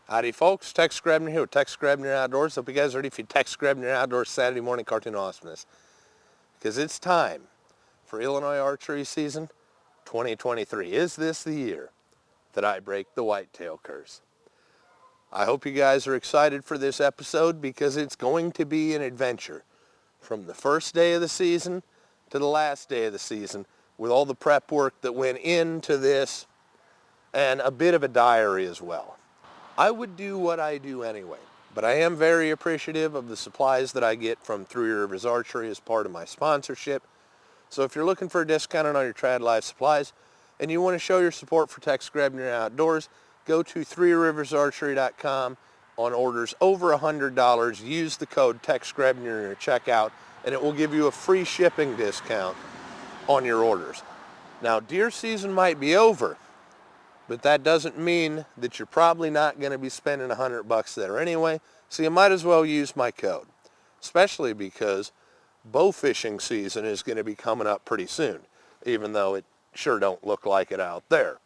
Howdy folks, Tex Grebner here with Tex Grebner Outdoors. Hope you guys are ready for your Tex Grebner Outdoors Saturday morning cartoon awesomeness. Because it's time for Illinois archery season 2023. Is this the year that I break the whitetail curse? I hope you guys are excited for this episode because it's going to be an adventure from the first day of the season to the last day of the season with all the prep work that went into this and a bit of a diary as well. I would do what I do anyway, but I am very appreciative of the supplies that I get from Three Rivers Archery as part of my sponsorship. So if you're looking for a discount on all your Trad Life supplies and you want to show your support for Tex Grebner Outdoors, go to threeriversarchery.com. On orders over $100, use the code Tex Grebner in your checkout and it will give you a free shipping discount on your orders. Now, deer season might be over, but that doesn't mean that you're probably not going to be spending $100 there anyway, so you might as well use my code, especially because bow fishing season is going to be coming up pretty soon, even though it sure don't look like it out there.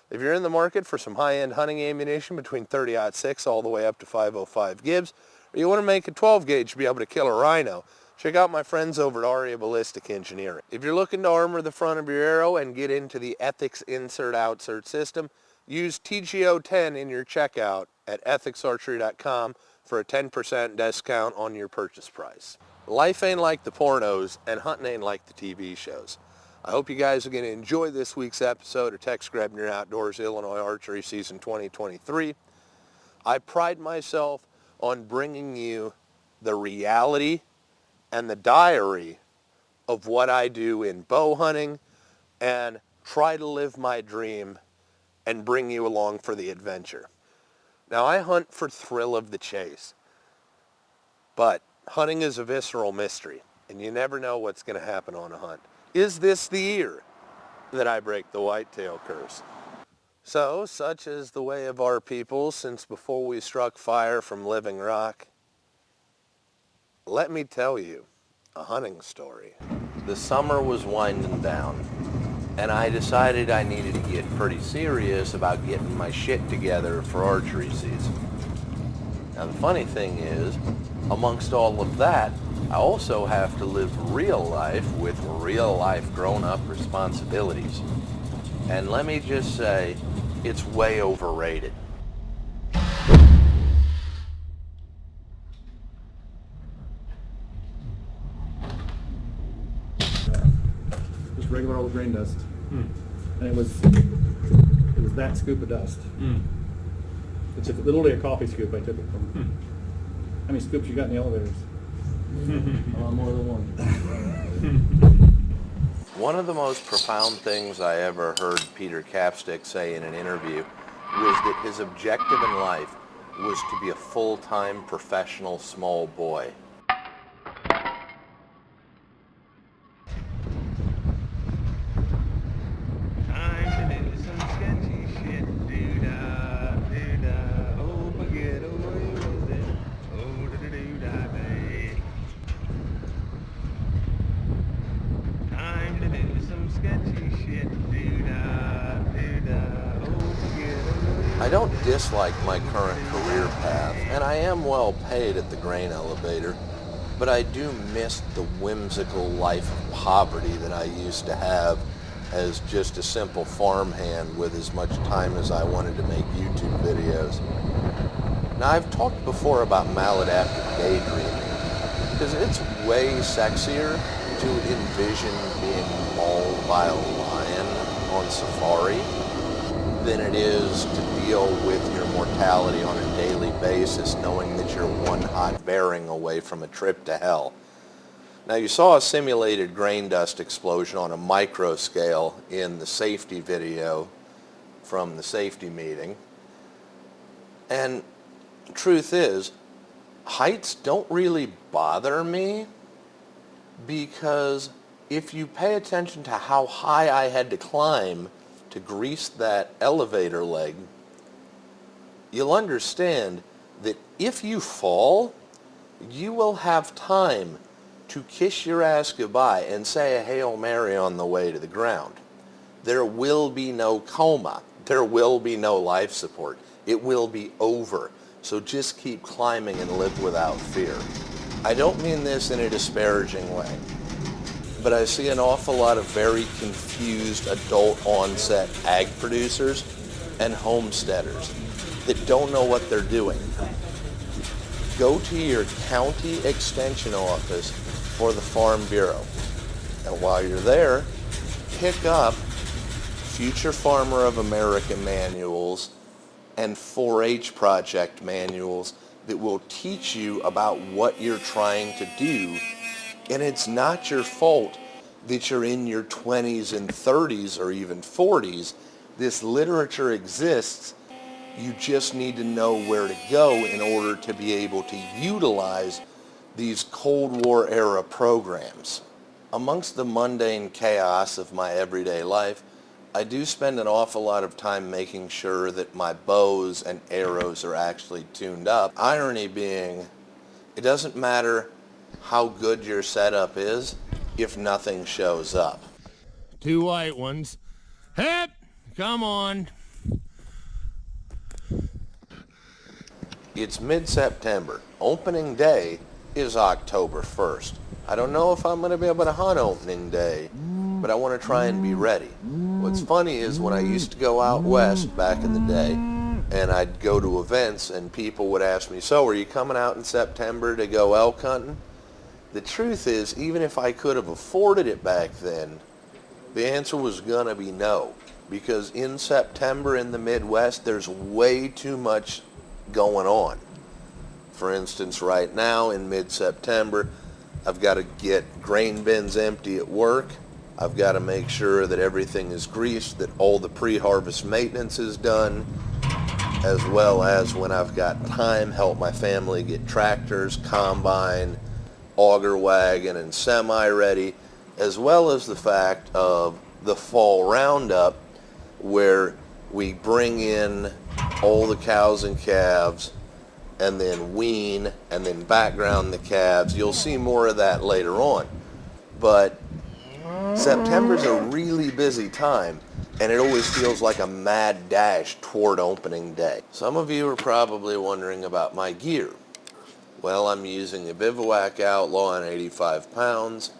If you're in the market for some high-end hunting ammunition between 30-06 all the way up to 505 Gibbs, or you want to make a 12 gauge to be able to kill a rhino, check out my friends over at Archery Ballistic Engineering. If you're looking to armor the front of your arrow and get into the Ethics insert-outsert system, use TGO10 in your checkout at ethicsarchery.com for a 10% discount on your purchase price. Life ain't like the pornos, and hunting ain't like the TV shows. I hope you guys are going to enjoy this week's episode of Tex Grebner Outdoors Illinois Archery Season 2023. I pride myself on bringing you the reality and the diary of what I do in bow hunting and try to live my dream and bring you along for the adventure. Now, I hunt for thrill of the chase, but hunting is a visceral mystery, and you never know what's going to happen on a hunt. Is this the year that I break the whitetail curse? So, such is the way of our people since before we struck fire from living rock. Let me tell you a hunting story. The summer was winding down, and I decided I needed to get pretty serious about getting my shit together for archery season. Now the funny thing is, amongst all of that, I also have to live real life with real life grown-up responsibilities. And let me just say, it's way overrated. Just regular old grain dust. And it was that scoop of dust. It's literally a coffee scoop I took it from. How many scoops you got in the elevators? More than one. One of the most profound things I ever heard Peter Capstick say in an interview was that his objective in life was to be a full-time professional small boy. I don't dislike my current career path, and I am well paid at the grain elevator, but I do miss the whimsical life of poverty that I used to have as just a simple farmhand with as much time as I wanted to make YouTube videos. Now, I've talked before about maladaptive daydreaming, because it's way sexier to envision being mauled by a lion on safari than it is to deal with your mortality on a daily basis, knowing that you're one hot bearing away from a trip to hell. Now, you saw a simulated grain dust explosion on a micro scale in the safety video from the safety meeting. And the truth is, heights don't really bother me, because if you pay attention to how high I had to climb to grease that elevator leg, you'll understand that if you fall, you will have time to kiss your ass goodbye and say a Hail Mary on the way to the ground. There will be no coma. There will be no life support. It will be over. So just keep climbing and live without fear. I don't mean this in a disparaging way, but I see an awful lot of very confused adult onset ag producers and homesteaders that don't know what they're doing. Go to your county extension office for the Farm Bureau. And while you're there, pick up Future Farmer of America manuals and 4-H project manuals that will teach you about what you're trying to do. And it's not your fault that you're in your 20s and 30s or even 40s. This literature exists. You just need to know where to go in order to be able to utilize these Cold War era programs. Amongst the mundane chaos of my everyday life, I do spend an awful lot of time making sure that my bows and arrows are actually tuned up. Irony being, it doesn't matter how good your setup is if nothing shows up. 2 white ones. Hep! Come on. It's mid-September. Opening day is October 1st. I don't know if I'm going to be able to hunt opening day, but I want to try and be ready. What's funny is when I used to go out west back in the day, and I'd go to events and people would ask me, so are you coming out in September to go elk hunting? The truth is, even if I could have afforded it back then, the answer was going to be no. Because in September in the Midwest, there's way too much going on. For instance, right now in mid-September, I've got to get grain bins empty at work. I've got to make sure that everything is greased, that all the pre-harvest maintenance is done, as well as when I've got time, help my family get tractors, combine, auger wagon, and semi ready, as well as the fact of the fall roundup where we bring in all the cows and calves and then wean and then background the calves. You'll see more of that later on. But September's a really busy time, and it always feels like a mad dash toward opening day. Some of you are probably wondering about my gear. Well, I'm using a Bivouac Outlaw on 85 pounds.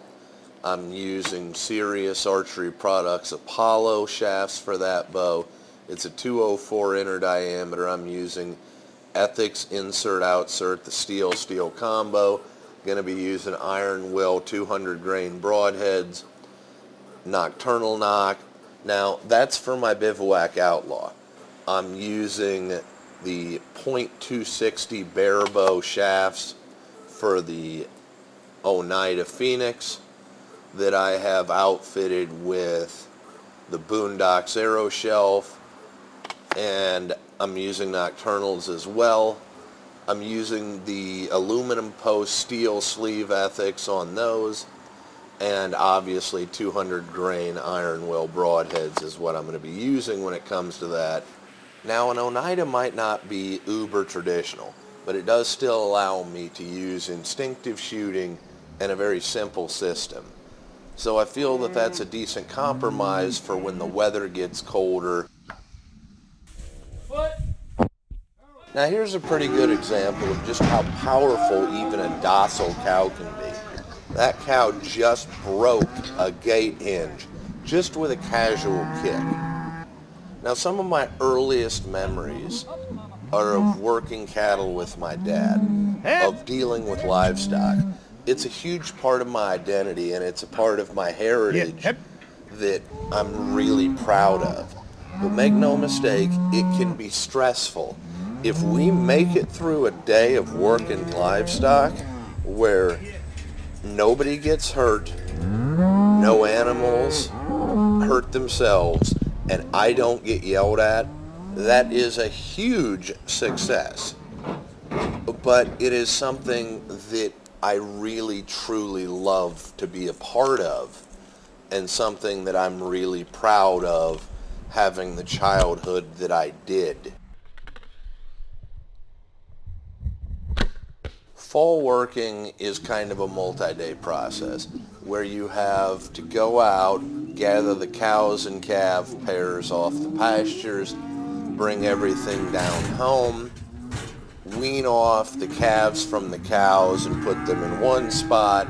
I'm using Serious Archery Products Apollo shafts for that bow. It's a 204 inner diameter. I'm using Ethics insert outsert, the steel combo. Going to be using Iron Will 200 grain broadheads, nocturnal knock. Now that's for my Bivouac Outlaw. I'm using the .260 bare bow shafts for the Oneida Phoenix that I have outfitted with the Boondocks Arrow Shelf, and I'm using nocturnals as well. I'm using the aluminum post steel sleeve Ethics on those, and obviously 200 grain Iron Will broadheads is what I'm going to be using when it comes to that. Now, an Oneida might not be uber traditional, but it does still allow me to use instinctive shooting and a very simple system. So I feel that that's a decent compromise for when the weather gets colder. Now here's a pretty good example of just how powerful even a docile cow can be. That cow just broke a gate hinge just with a casual kick. Now some of my earliest memories are of working cattle with my dad, of dealing with livestock. It's a huge part of my identity, and it's a part of my heritage that I'm really proud of. But make no mistake, it can be stressful. If we make it through a day of working livestock where nobody gets hurt, no animals hurt themselves, and I don't get yelled at, that is a huge success. But it is something that I really truly love to be a part of, and something that I'm really proud of having the childhood that I did. Fall working is kind of a multi-day process where you have to go out, gather the cows and calf pairs off the pastures, bring everything down home, wean off the calves from the cows and put them in one spot,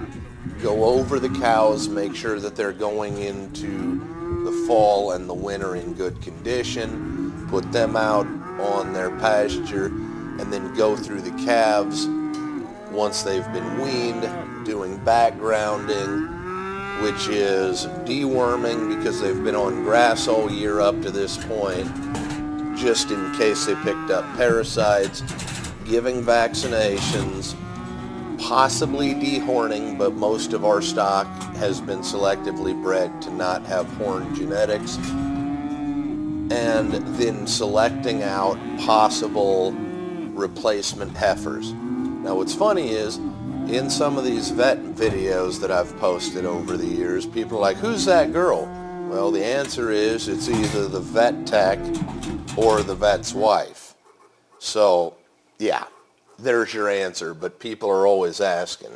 go over the cows, make sure that they're going into the fall and the winter in good condition, put them out on their pasture, and then go through the calves once they've been weaned, doing backgrounding, which is deworming because they've been on grass all year up to this point, just in case they picked up parasites, giving vaccinations, possibly dehorning, but most of our stock has been selectively bred to not have horn genetics, and then selecting out possible replacement heifers. Now what's funny is, in some of these vet videos that I've posted over the years, people are like, who's that girl? Well, the answer is it's either the vet tech or the vet's wife. So, yeah, there's your answer, but people are always asking.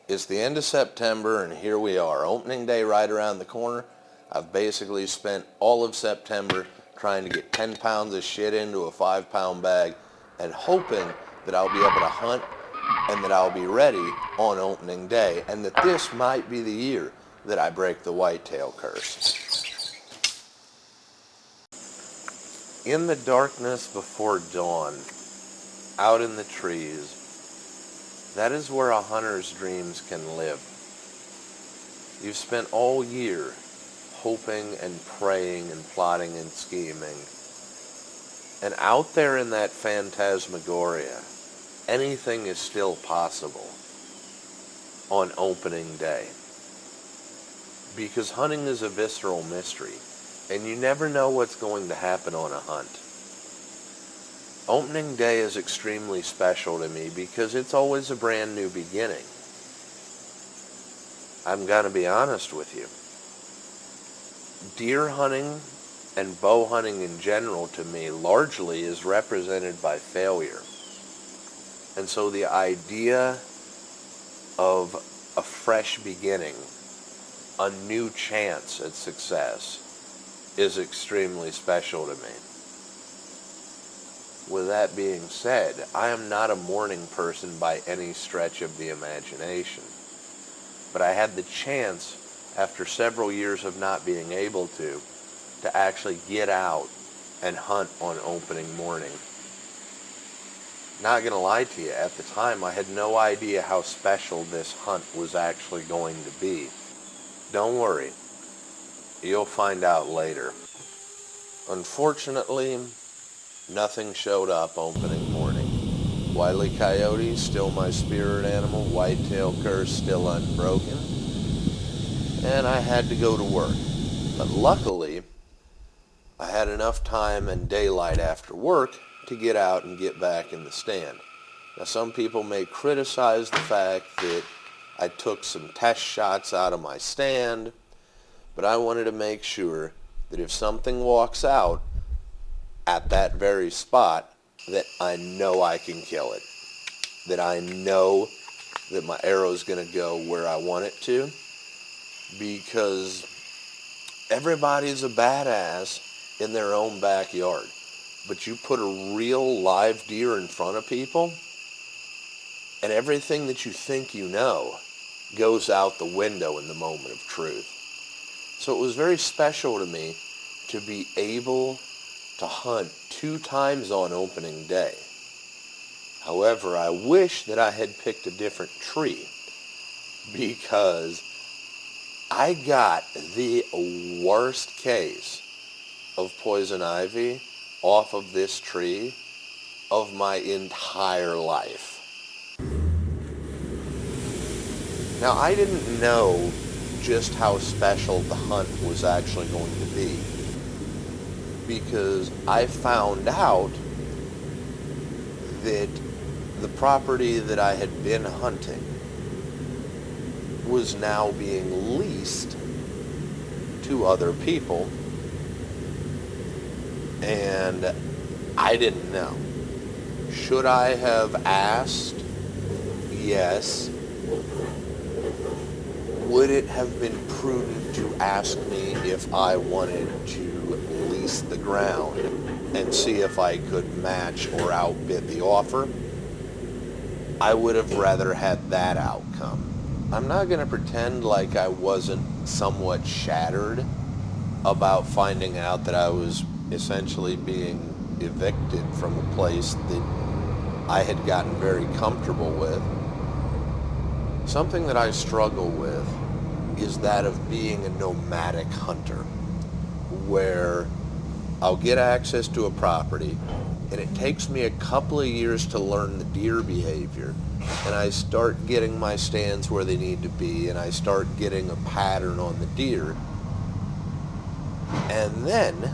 It's the end of September, and here we are, opening day right around the corner. I've basically spent all of September trying to get 10 pounds of shit into a 5-pound bag and hoping that I'll be able to hunt and that I'll be ready on opening day, and that this might be the year that I break the whitetail curse. In the darkness before dawn, out in the trees, that is where a hunter's dreams can live. You've spent all year hoping and praying and plotting and scheming, and out there in that phantasmagoria, anything is still possible on opening day. Because hunting is a visceral mystery, and you never know what's going to happen on a hunt. Opening day is extremely special to me because it's always a brand new beginning. I'm going to be honest with you. Deer hunting and bow hunting in general to me largely is represented by failure. And so the idea of a fresh beginning, a new chance at success, is extremely special to me. With that being said, I am not a morning person by any stretch of the imagination. But I had the chance, after several years of not being able to actually get out and hunt on opening morning. Not going to lie to you, at the time I had no idea how special this hunt was actually going to be. Don't worry, you'll find out later. Unfortunately, nothing showed up opening morning. Wiley Coyotee, still my spirit animal, whitetail curse still unbroken, and I had to go to work. But luckily, I had enough time and daylight after work to get out and get back in the stand. Now some people may criticize the fact that I took some test shots out of my stand, but I wanted to make sure that if something walks out at that very spot, that I know I can kill it. That I know that my arrow's going to go where I want it to, because everybody's a badass in their own backyard. But you put a real live deer in front of people, and everything that you think you know goes out the window in the moment of truth. So it was very special to me to be able to hunt 2 times on opening day. However, I wish that I had picked a different tree, because I got the worst case of poison ivy off of this tree of my entire life. Now, I didn't know just how special the hunt was actually going to be, because I found out that the property that I had been hunting was now being leased to other people, and I didn't know. Should I have asked? Yes. Would it have been prudent to ask me if I wanted to lease the ground? and see if I could match or outbid the offer. I would have rather had that outcome. I'm not going to pretend like I wasn't somewhat shattered about finding out that I was essentially being evicted from a place that I had gotten very comfortable with. Something that I struggle with is that of being a nomadic hunter, where I'll get access to a property and it takes me a couple of years to learn the deer behavior, and I start getting my stands where they need to be, and I start getting a pattern on the deer. And then,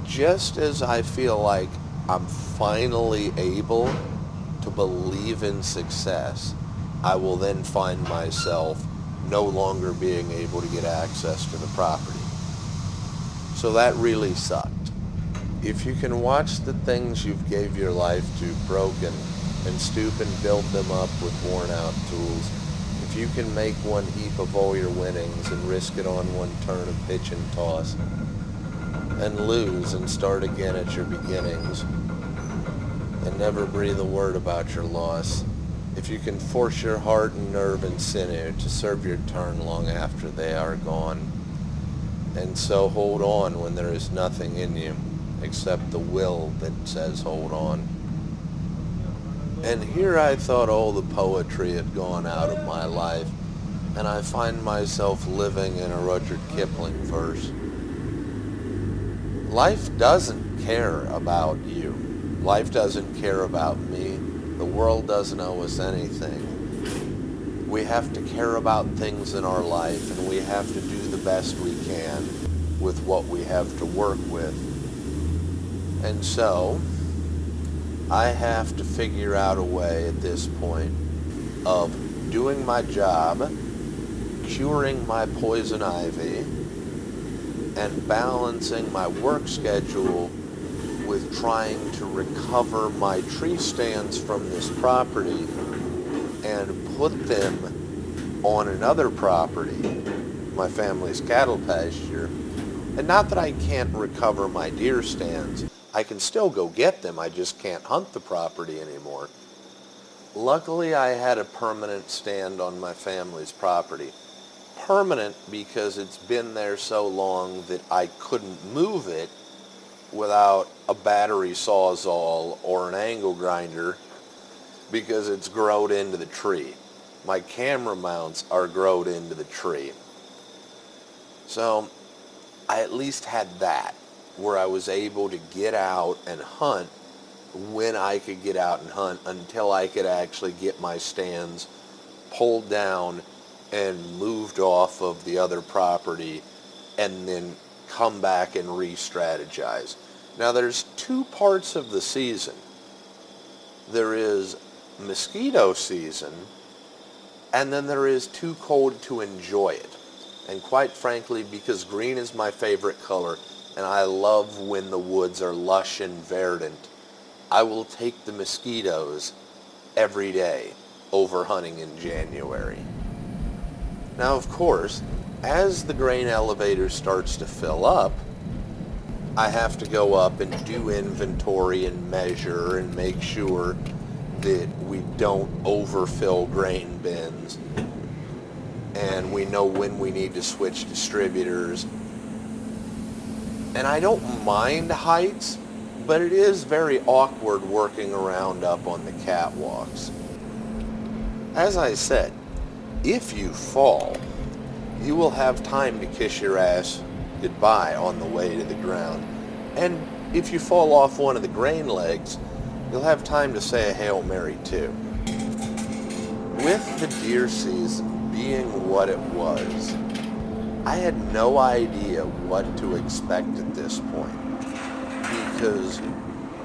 just as I feel like I'm finally able to believe in success, I will then find myself no longer being able to get access to the property. So that really sucked. If you can watch the things you've gave your life to broken and stoop and build them up with worn out tools, if you can make one heap of all your winnings and risk it on one turn of pitch and toss, and lose and start again at your beginnings, and never breathe a word about your loss, if you can force your heart and nerve and sinew to serve your turn long after they are gone, and so hold on when there is nothing in you except the will that says hold on. And here I thought all the poetry had gone out of my life, and I find myself living in a Rudyard Kipling verse. Life doesn't care about you. Life doesn't care about me. The world doesn't owe us anything. We have to care about things in our life, and we have to do the best we can with what we have to work with. And so, I have to figure out a way at this point of doing my job, curing my poison ivy, and balancing my work schedule with trying to recover my tree stands from this property and put them on another property, my family's cattle pasture. And not that I can't recover my deer stands. I can still go get them, I just can't hunt the property anymore. Luckily, I had a permanent stand on my family's property. Permanent because it's been there so long that I couldn't move it without a battery sawzall or an angle grinder because it's growed into the tree. My camera mounts are growed into the tree. So I at least had that, where I was able to get out and hunt when I could get out and hunt until I could actually get my stands pulled down and moved off of the other property and then come back and re-strategize. Now there's two parts of the season. There is mosquito season, and then there is too cold to enjoy it. And quite frankly, because green is my favorite color, and I love when the woods are lush and verdant, I will take the mosquitoes every day over hunting in January. Now, of course, as the grain elevator starts to fill up, I have to go up and do inventory and measure and make sure that we don't overfill grain bins, and we know when we need to switch distributors. And I don't mind heights, but it is very awkward working around up on the catwalks. As I said, if you fall, you will have time to kiss your ass goodbye on the way to the ground. And if you fall off one of the grain legs, you'll have time to say a Hail Mary too. With the deer season being what it was, I had no idea what to expect at this point, because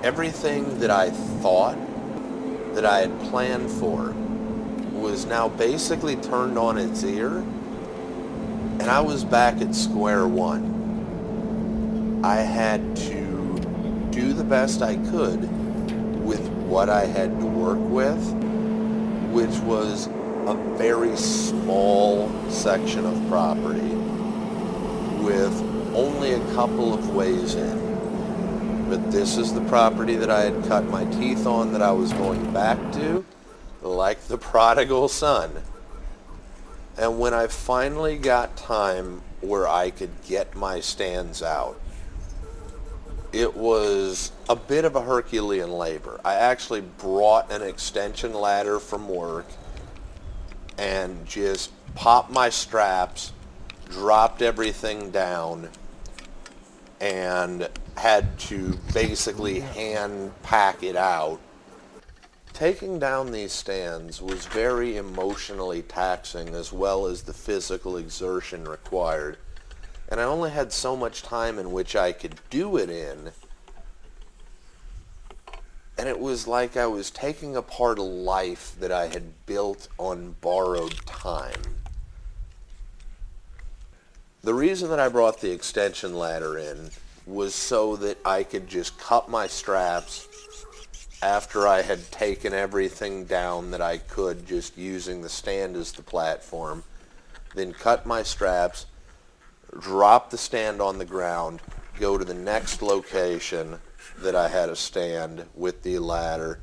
everything that I thought that I had planned for was now basically turned on its ear, and I was back at square one. I had to do the best I could with what I had to work with, which was a very small section of property with only a couple of ways in. But this is the property that I had cut my teeth on, that I was going back to, like the prodigal son. And when I finally got time where I could get my stands out, it was a bit of a Herculean labor. I actually brought an extension ladder from work and just popped my straps, dropped everything down, and had to basically hand pack it out. Taking down these stands was very emotionally taxing, as well as the physical exertion required. And I only had so much time in which I could do it in. And it was like I was taking apart a life that I had built on borrowed time. The reason that I brought the extension ladder in was so that I could just cut my straps after I had taken everything down that I could, just using the stand as the platform, then cut my straps, drop the stand on the ground, go to the next location that I had a stand with the ladder,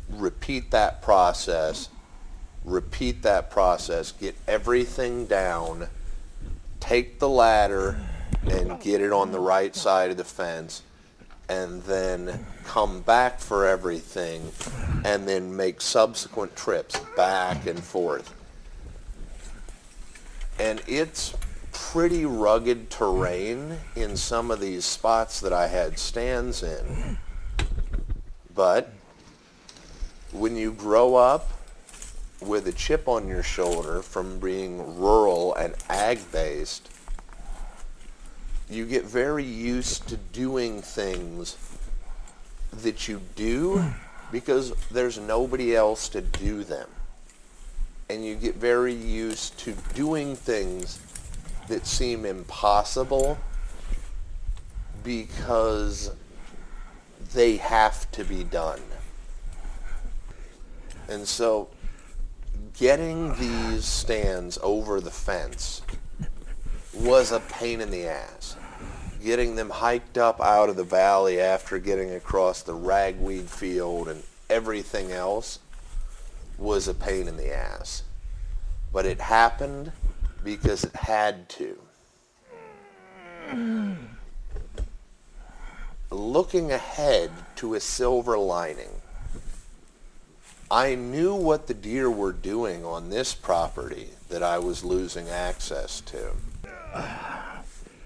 repeat that process, get everything down, take the ladder and get it on the right side of the fence, and then come back for everything, and then make subsequent trips back and forth. And it's pretty rugged terrain in some of these spots that I had stands in. But when you grow up with a chip on your shoulder from being rural and ag-based, you get very used to doing things that you do because there's nobody else to do them. And you get very used to doing things that seem impossible because they have to be done. And so getting these stands over the fence was a pain in the ass. Getting them hiked up out of the valley after getting across the ragweed field and everything else was a pain in the ass. But it happened because it had to. Looking ahead to a silver lining, I knew what the deer were doing on this property that I was losing access to.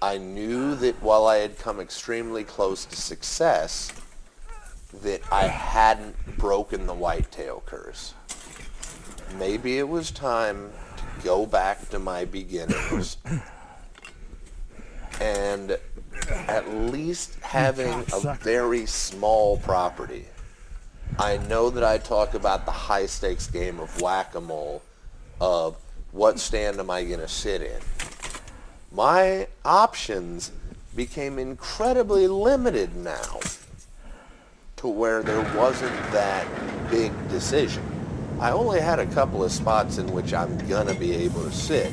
I knew that while I had come extremely close to success, that I hadn't broken the whitetail curse. Maybe it was time to go back to my beginnings and at least having a very small property. I know that I talk about the high stakes game of whack-a-mole, of what stand am I going to sit in. My options became incredibly limited now to where there wasn't that big decision. I only had a couple of spots in which I'm going to be able to sit,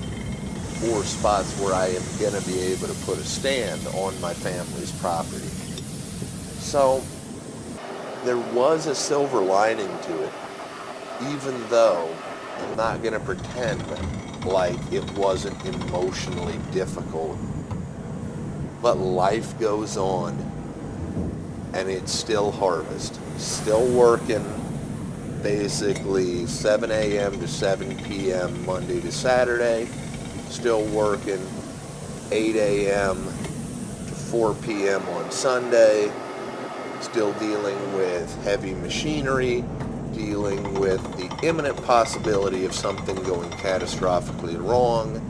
or spots where I am going to be able to put a stand on my family's property. So there was a silver lining to it, even though I'm not going to pretend like it wasn't emotionally difficult. But life goes on, and it's still harvest. Still working basically 7 a.m. to 7 p.m. Monday to Saturday. Still working 8 a.m. to 4 p.m. on Sunday. Still dealing with heavy machinery, dealing with the imminent possibility of something going catastrophically wrong,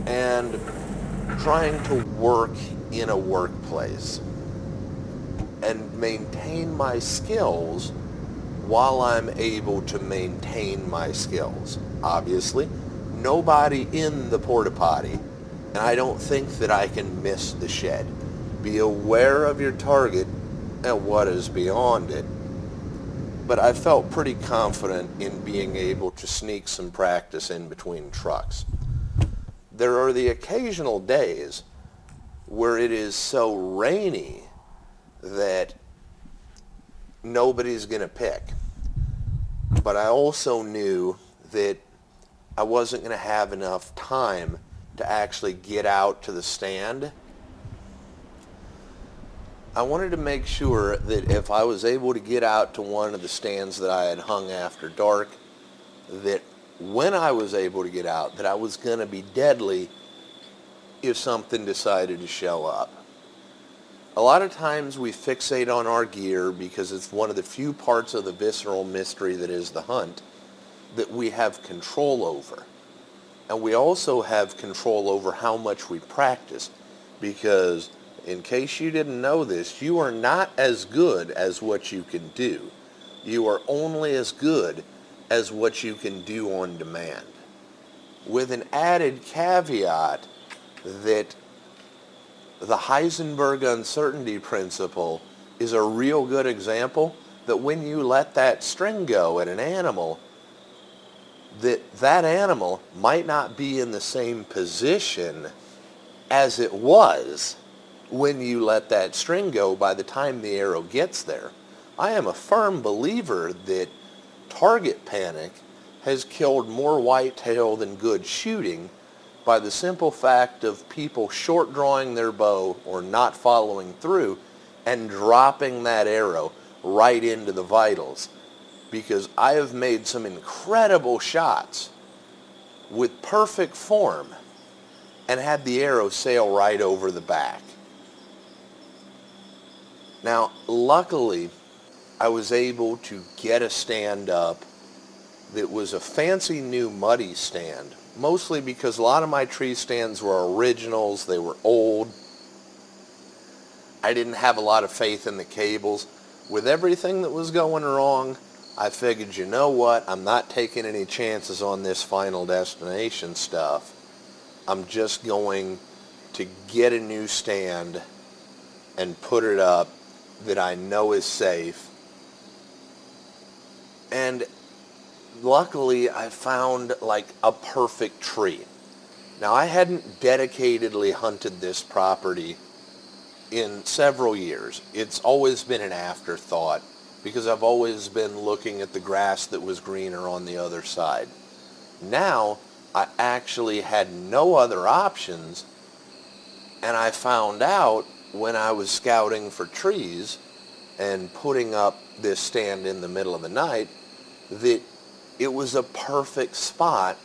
and trying to work in a workplace and maintain my skills while I'm able to maintain my skills. Obviously, nobody in the porta potty, and I don't think that I can miss the shed. Be aware of your target and what is beyond it. But I felt pretty confident in being able to sneak some practice in between trucks. There are the occasional days where it is so rainy that nobody's going to pick. But I also knew that I wasn't going to have enough time to actually get out to the stand. I wanted to make sure that if I was able to get out to one of the stands that I had hung after dark, that when I was able to get out, that I was going to be deadly if something decided to show up. A lot of times we fixate on our gear because it's one of the few parts of the visceral mystery that is the hunt that we have control over. And we also have control over how much we practice, because in case you didn't know this, you are not as good as what you can do. You are only as good as what you can do on demand. With an added caveat that the Heisenberg uncertainty principle is a real good example that when you let that string go at an animal, that animal might not be in the same position as it was when you let that string go by the time the arrow gets there. I am a firm believer that target panic has killed more whitetail than good shooting by the simple fact of people short drawing their bow or not following through and dropping that arrow right into the vitals. Because I have made some incredible shots with perfect form and had the arrow sail right over the back. Now, luckily, I was able to get a stand up that was a fancy new muddy stand, mostly because a lot of my tree stands were originals, they were old. I didn't have a lot of faith in the cables. With everything that was going wrong, I figured, you know what, I'm not taking any chances on this Final Destination stuff. I'm just going to get a new stand and put it up that I know is safe. And luckily, I found like a perfect tree. Now, I hadn't dedicatedly hunted this property in several years. It's always been an afterthought because I've always been looking at the grass that was greener on the other side. Now, I actually had no other options, and I found out when I was scouting for trees and putting up this stand in the middle of the night that it was a perfect spot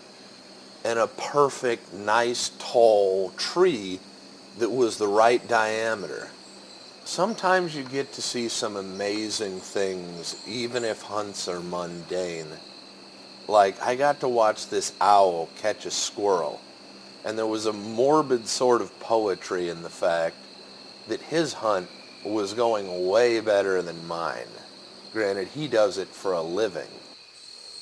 and a perfect, nice, tall tree that was the right diameter. Sometimes you get to see some amazing things, even if hunts are mundane. Like, I got to watch this owl catch a squirrel, and there was a morbid sort of poetry in the fact that his hunt was going way better than mine. Granted, he does it for a living.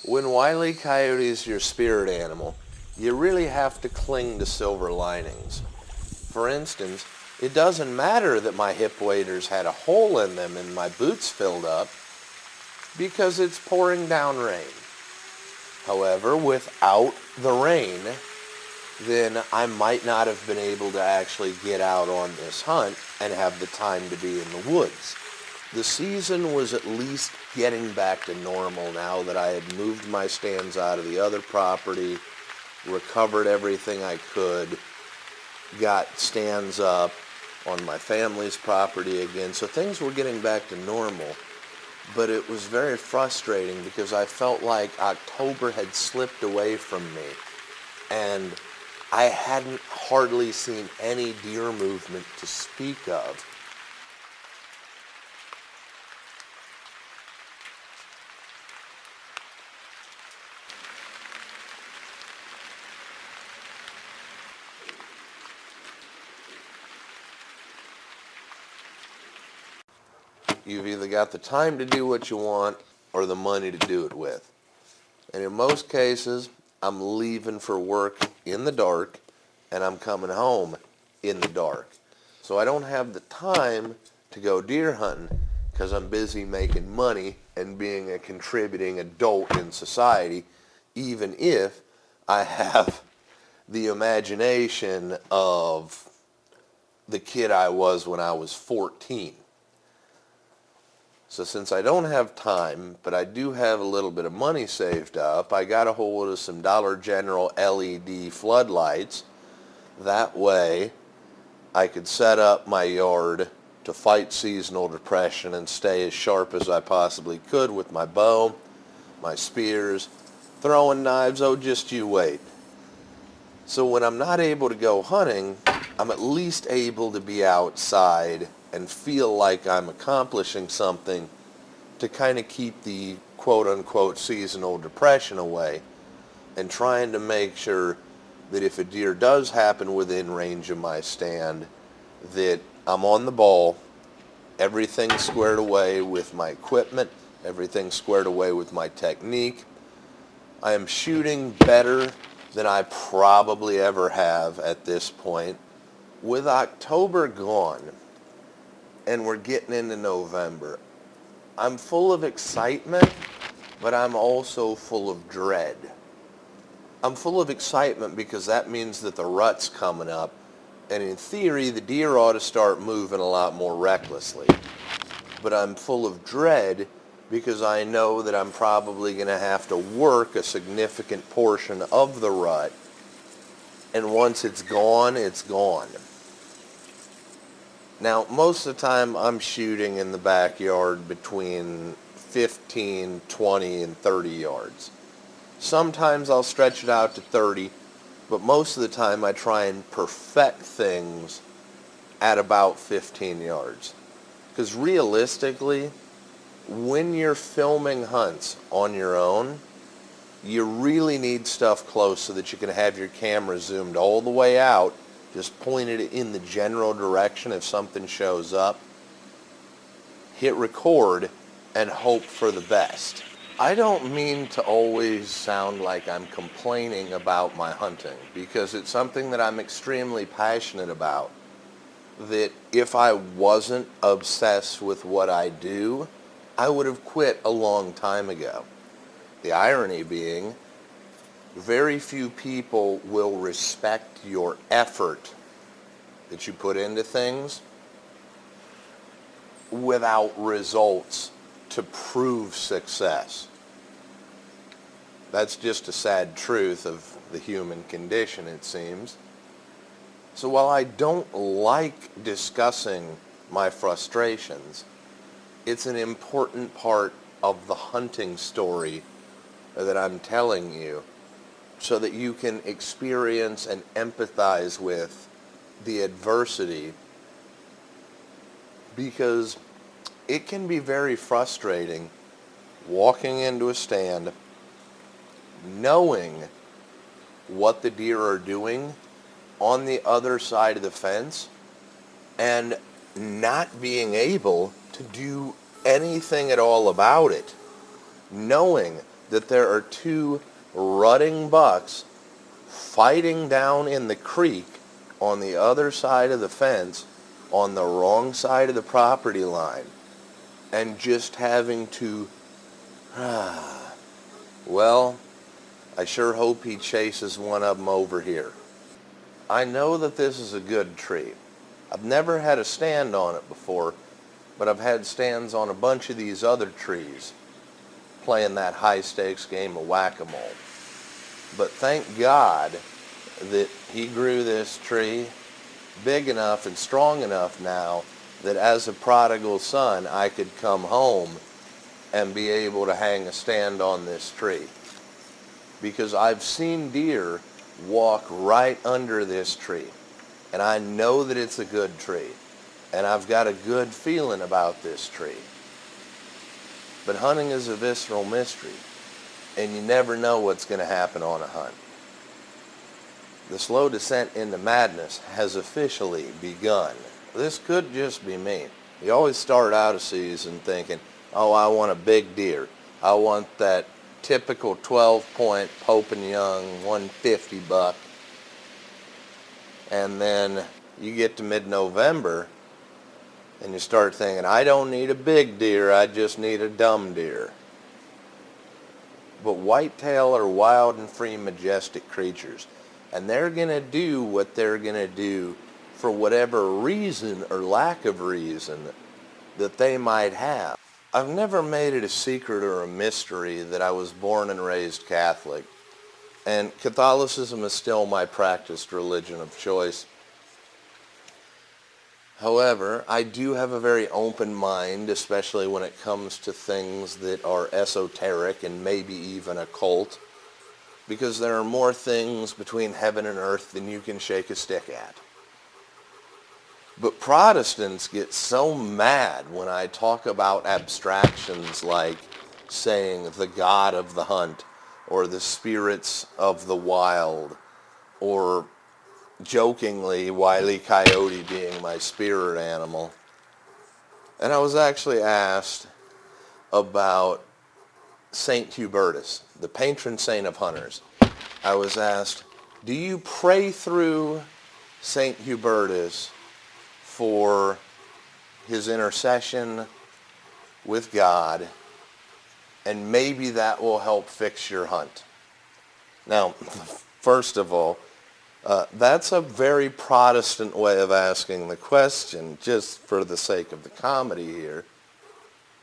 When Wiley Coyotee is your spirit animal, you really have to cling to silver linings. For instance, it doesn't matter that my hip waders had a hole in them and my boots filled up because it's pouring down rain. However, without the rain, then I might not have been able to actually get out on this hunt and have the time to be in the woods. The season was at least getting back to normal now that I had moved my stands out of the other property, recovered everything I could, got stands up on my family's property again. So things were getting back to normal, but it was very frustrating because I felt like October had slipped away from me and I hadn't hardly seen any deer movement to speak of. You've either got the time to do what you want or the money to do it with. And in most cases, I'm leaving for work in the dark and I'm coming home in the dark. So I don't have the time to go deer hunting because I'm busy making money and being a contributing adult in society, even if I have the imagination of the kid I was when I was 14. So since I don't have time, but I do have a little bit of money saved up, I got a hold of some Dollar General LED floodlights. That way I could set up my yard to fight seasonal depression and stay as sharp as I possibly could with my bow, my spears, throwing knives, oh just you wait. So when I'm not able to go hunting, I'm at least able to be outside and feel like I'm accomplishing something to kind of keep the quote-unquote seasonal depression away, and trying to make sure that if a deer does happen within range of my stand, that I'm on the ball, everything's squared away with my equipment, everything's squared away with my technique. I am shooting better than I probably ever have at this point. With October gone, and we're getting into November, I'm full of excitement, but I'm also full of dread. I'm full of excitement because that means that the rut's coming up, and in theory, the deer ought to start moving a lot more recklessly. But I'm full of dread because I know that I'm probably going to have to work a significant portion of the rut, and once it's gone, it's gone. Now, most of the time I'm shooting in the backyard between 15, 20, and 30 yards. Sometimes I'll stretch it out to 30, but most of the time I try and perfect things at about 15 yards. Because realistically, when you're filming hunts on your own, you really need stuff close so that you can have your camera zoomed all the way out, just pointed in the general direction if something shows up, hit record, and hope for the best. I don't mean to always sound like I'm complaining about my hunting, because it's something that I'm extremely passionate about, that if I wasn't obsessed with what I do, I would have quit a long time ago. The irony being, very few people will respect your effort that you put into things without results to prove success. That's just a sad truth of the human condition, it seems. So while I don't like discussing my frustrations, it's an important part of the hunting story that I'm telling you, so that you can experience and empathize with the adversity, because it can be very frustrating walking into a stand knowing what the deer are doing on the other side of the fence and not being able to do anything at all about it, knowing that there are two rutting bucks fighting down in the creek on the other side of the fence on the wrong side of the property line, and just having to, well, I sure hope he chases one of them over here. I know that this is a good tree. I've never had a stand on it before, but I've had stands on a bunch of these other trees playing that high stakes game of whack-a-mole. But thank God that he grew this tree big enough and strong enough now that as a prodigal son I could come home and be able to hang a stand on this tree. Because I've seen deer walk right under this tree, and I know that it's a good tree, and I've got a good feeling about this tree. But hunting is a visceral mystery, and you never know what's going to happen on a hunt. The slow descent into madness has officially begun. This could just be me. You always start out a season thinking, oh, I want a big deer. I want that typical 12-point Pope and Young 150 buck. And then you get to mid-November and you start thinking, I don't need a big deer, I just need a dumb deer. But whitetail are wild and free, majestic creatures, and they're going to do what they're going to do for whatever reason or lack of reason that they might have. I've never made it a secret or a mystery that I was born and raised Catholic, and Catholicism is still my practiced religion of choice. However, I do have a very open mind, especially when it comes to things that are esoteric and maybe even occult, because there are more things between heaven and earth than you can shake a stick at. But Protestants get so mad when I talk about abstractions like saying the God of the hunt or the spirits of the wild, or jokingly Wiley Coyotee being my spirit animal. And I was actually asked about Saint Hubertus, the patron saint of hunters. I was asked, do you pray through Saint Hubertus for his intercession with God, and maybe that will help fix your hunt? Now, first of all, that's a very Protestant way of asking the question, just for the sake of the comedy here,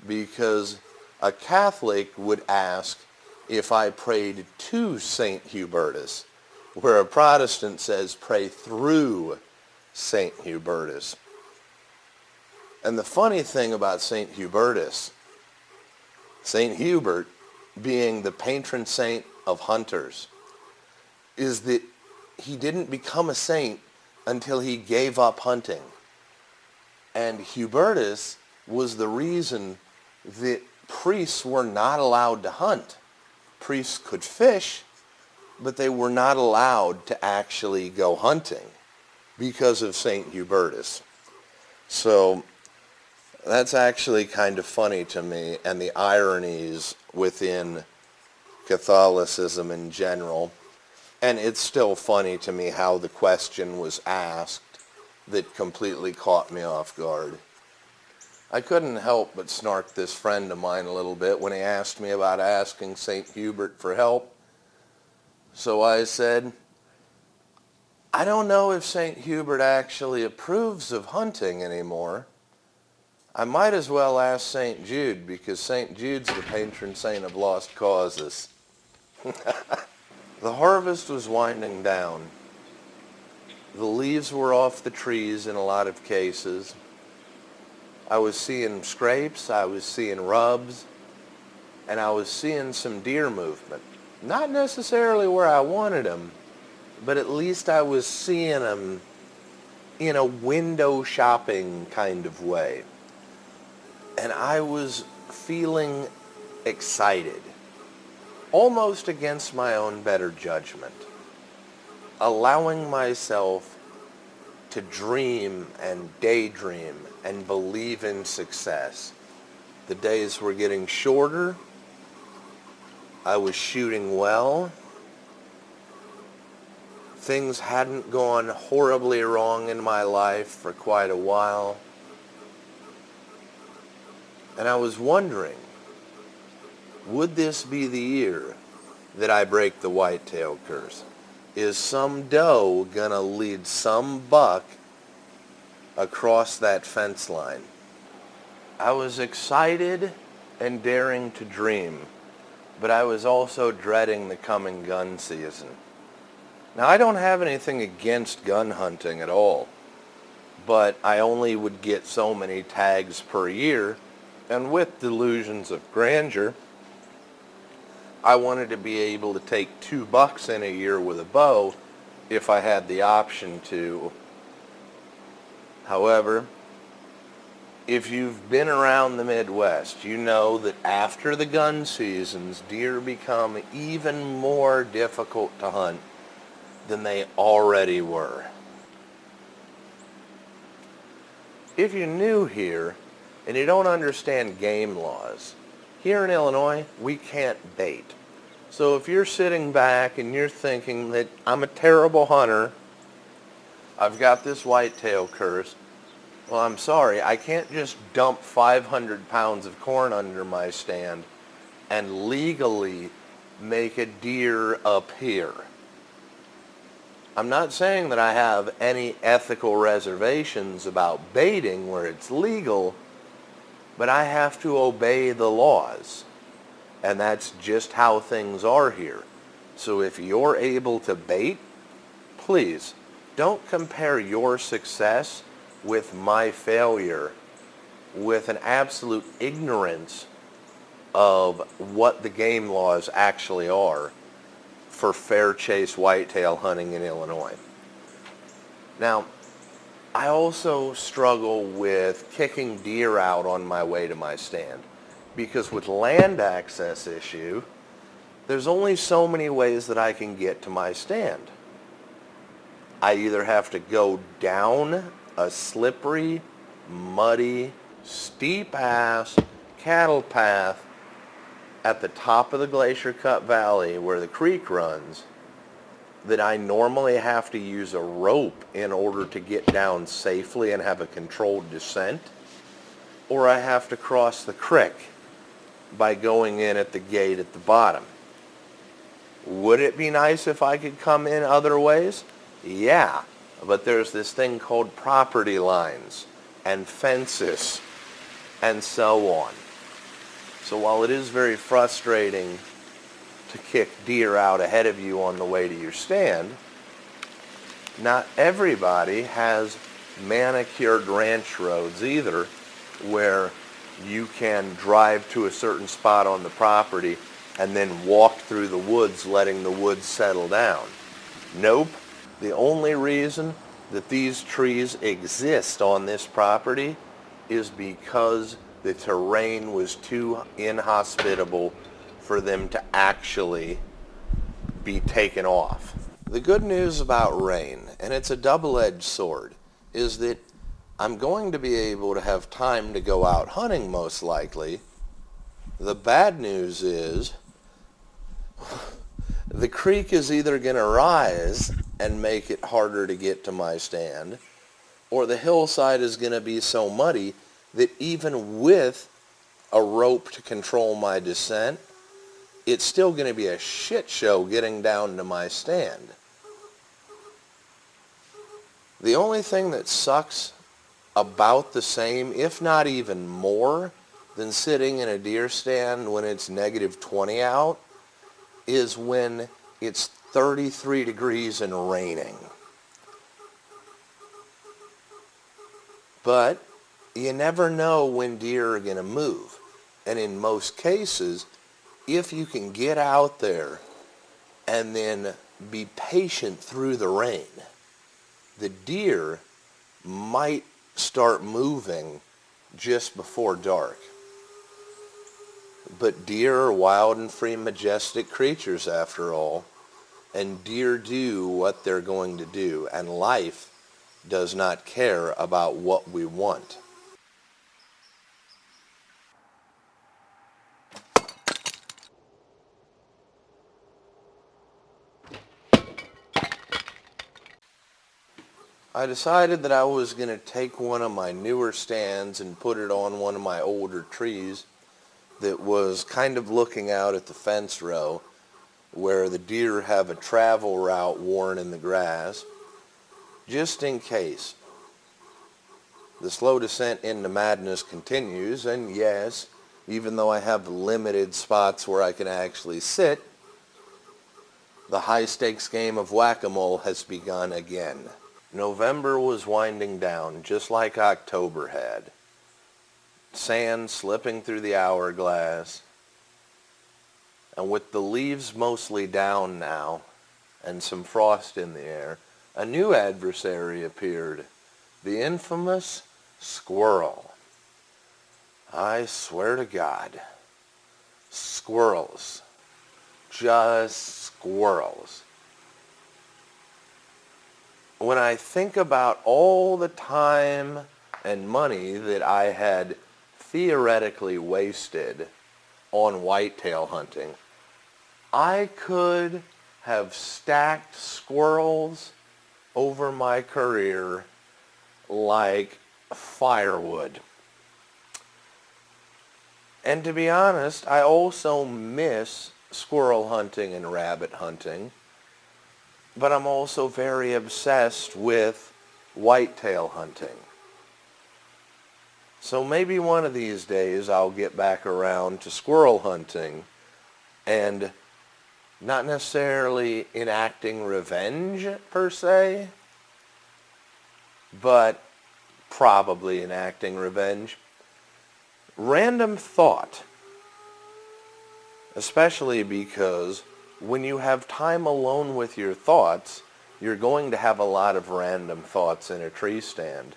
because a Catholic would ask if I prayed to Saint Hubertus, where a Protestant says pray through Saint Hubertus. And the funny thing about Saint Hubertus, Saint Hubert being the patron saint of hunters, is that he didn't become a saint until he gave up hunting. And Hubertus was the reason that priests were not allowed to hunt. Priests could fish, but they were not allowed to actually go hunting because of Saint Hubertus. So that's actually kind of funny to me, and the ironies within Catholicism in general. And it's still funny to me how the question was asked that completely caught me off guard. I couldn't help but snark this friend of mine a little bit when he asked me about asking St. Hubert for help. So I said, I don't know if St. Hubert actually approves of hunting anymore. I might as well ask St. Jude, because St. Jude's the patron saint of lost causes. The harvest was winding down. The leaves were off the trees in a lot of cases. I was seeing scrapes, I was seeing rubs, and I was seeing some deer movement. Not necessarily where I wanted them, but at least I was seeing them in a window shopping kind of way. And I was feeling excited, almost against my own better judgment, allowing myself to dream and daydream and believe in success. The days were getting shorter. I was shooting well. Things hadn't gone horribly wrong in my life for quite a while. And I was wondering, would this be the year that I break the whitetail curse? Is some doe gonna lead some buck across that fence line? I was excited and daring to dream, but I was also dreading the coming gun season. Now, I don't have anything against gun hunting at all, but I only would get so many tags per year, and with delusions of grandeur, I wanted to be able to take 2 bucks in a year with a bow if I had the option to. However, if you've been around the Midwest, you know that after the gun seasons, deer become even more difficult to hunt than they already were. If you're new here and you don't understand game laws, here in Illinois, we can't bait. So if you're sitting back and you're thinking that I'm a terrible hunter, I've got this whitetail curse, well, I'm sorry, I can't just dump 500 pounds of corn under my stand and legally make a deer appear. I'm not saying that I have any ethical reservations about baiting where it's legal, but I have to obey the laws. And that's just how things are here. So if you're able to bait, please don't compare your success with my failure with an absolute ignorance of what the game laws actually are for fair chase whitetail hunting in Illinois. Now, I also struggle with kicking deer out on my way to my stand because with land access issue, there's only so many ways that I can get to my stand. I either have to go down a slippery, muddy, steep-ass cattle path at the top of the Glacier Cut Valley where the creek runs that I normally have to use a rope in order to get down safely and have a controlled descent, or I have to cross the creek by going in at the gate at the bottom. Would it be nice if I could come in other ways? Yeah, but there's this thing called property lines and fences and so on. So while it is very frustrating to kick deer out ahead of you on the way to your stand, not everybody has manicured ranch roads either where you can drive to a certain spot on the property and then walk through the woods letting the woods settle down. Nope. The only reason that these trees exist on this property is because the terrain was too inhospitable for them to actually be taken off. The good news about rain, and it's a double-edged sword, is that I'm going to be able to have time to go out hunting most likely. The bad news is the creek is either going to rise and make it harder to get to my stand, or the hillside is going to be so muddy that even with a rope to control my descent, it's still going to be a shit show getting down to my stand. The only thing that sucks about the same, if not even more, than sitting in a deer stand when it's -20 out is when it's 33 degrees and raining. But you never know when deer are going to move. And in most cases, if you can get out there and then be patient through the rain, the deer might start moving just before dark. But deer are wild and free, majestic creatures after all, and deer do what they're going to do, and life does not care about what we want. I decided that I was going to take one of my newer stands and put it on one of my older trees that was kind of looking out at the fence row where the deer have a travel route worn in the grass, just in case. The slow descent into madness continues, and yes, even though I have limited spots where I can actually sit, the high-stakes game of whack-a-mole has begun again. November was winding down, just like October had. Sand slipping through the hourglass, and with the leaves mostly down now, and some frost in the air, a new adversary appeared, the infamous squirrel. I swear to God, squirrels. Just squirrels. When I think about all the time and money that I had theoretically wasted on whitetail hunting, I could have stacked squirrels over my career like firewood. And to be honest, I also miss squirrel hunting and rabbit hunting but I'm also very obsessed with whitetail hunting. So maybe one of these days I'll get back around to squirrel hunting and not necessarily enacting revenge per se, but probably enacting revenge. Random thought, especially because when you have time alone with your thoughts, you're going to have a lot of random thoughts in a tree stand.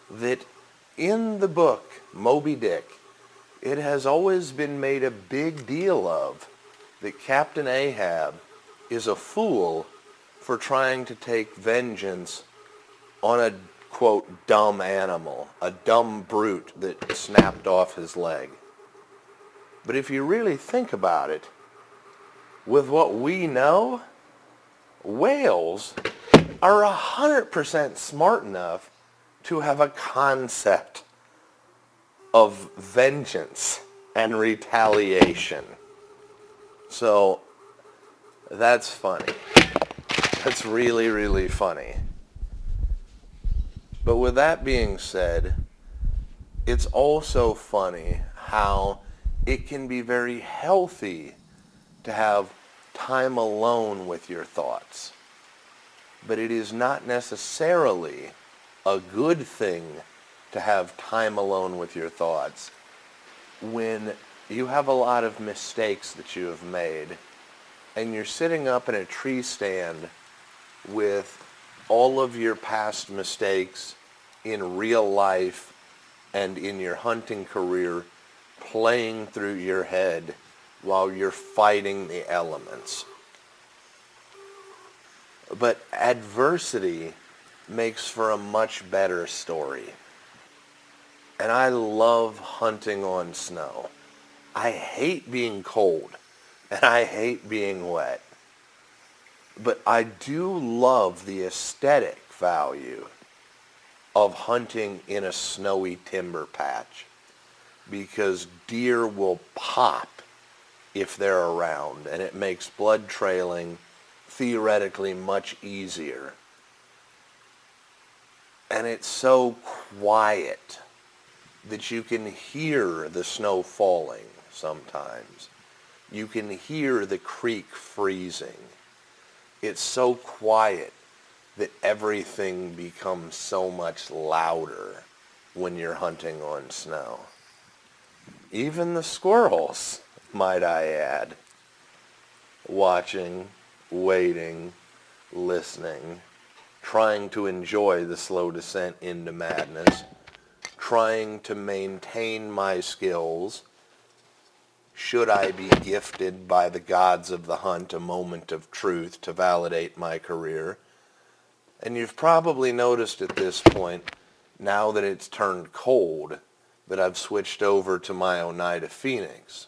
That in the book, Moby Dick, it has always been made a big deal of that Captain Ahab is a fool for trying to take vengeance on a, quote, dumb animal, a dumb brute that snapped off his leg. But if you really think about it, with what we know, whales are 100% smart enough to have a concept of vengeance and retaliation. So that's funny. That's really, really funny. But with that being said, it's also funny how it can be very healthy to have time alone with your thoughts. But it is not necessarily a good thing to have time alone with your thoughts when you have a lot of mistakes that you have made and you're sitting up in a tree stand with all of your past mistakes in real life and in your hunting career playing through your head while you're fighting the elements. But adversity makes for a much better story. And I love hunting on snow. I hate being cold and I hate being wet. But I do love the aesthetic value of hunting in a snowy timber patch because deer will pop if they're around, and it makes blood trailing theoretically much easier. And it's so quiet that you can hear the snow falling sometimes. You can hear the creek freezing. It's so quiet that everything becomes so much louder when you're hunting on snow. Even the squirrels, might I add. Watching, waiting, listening, trying to enjoy the slow descent into madness, trying to maintain my skills. Should I be gifted by the gods of the hunt a moment of truth to validate my career? And you've probably noticed at this point, now that it's turned cold, that I've switched over to my Oneida Phoenix.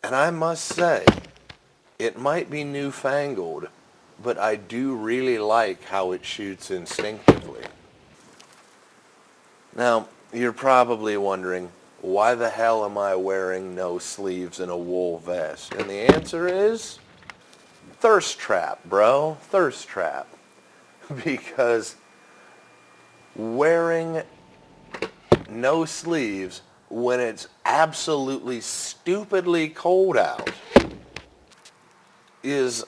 And I must say, it might be newfangled, but I do really like how it shoots instinctively. Now, you're probably wondering, why the hell am I wearing no sleeves and a wool vest? And the answer is, thirst trap, bro. Thirst trap. Because wearing no sleeves when it's absolutely stupidly cold out is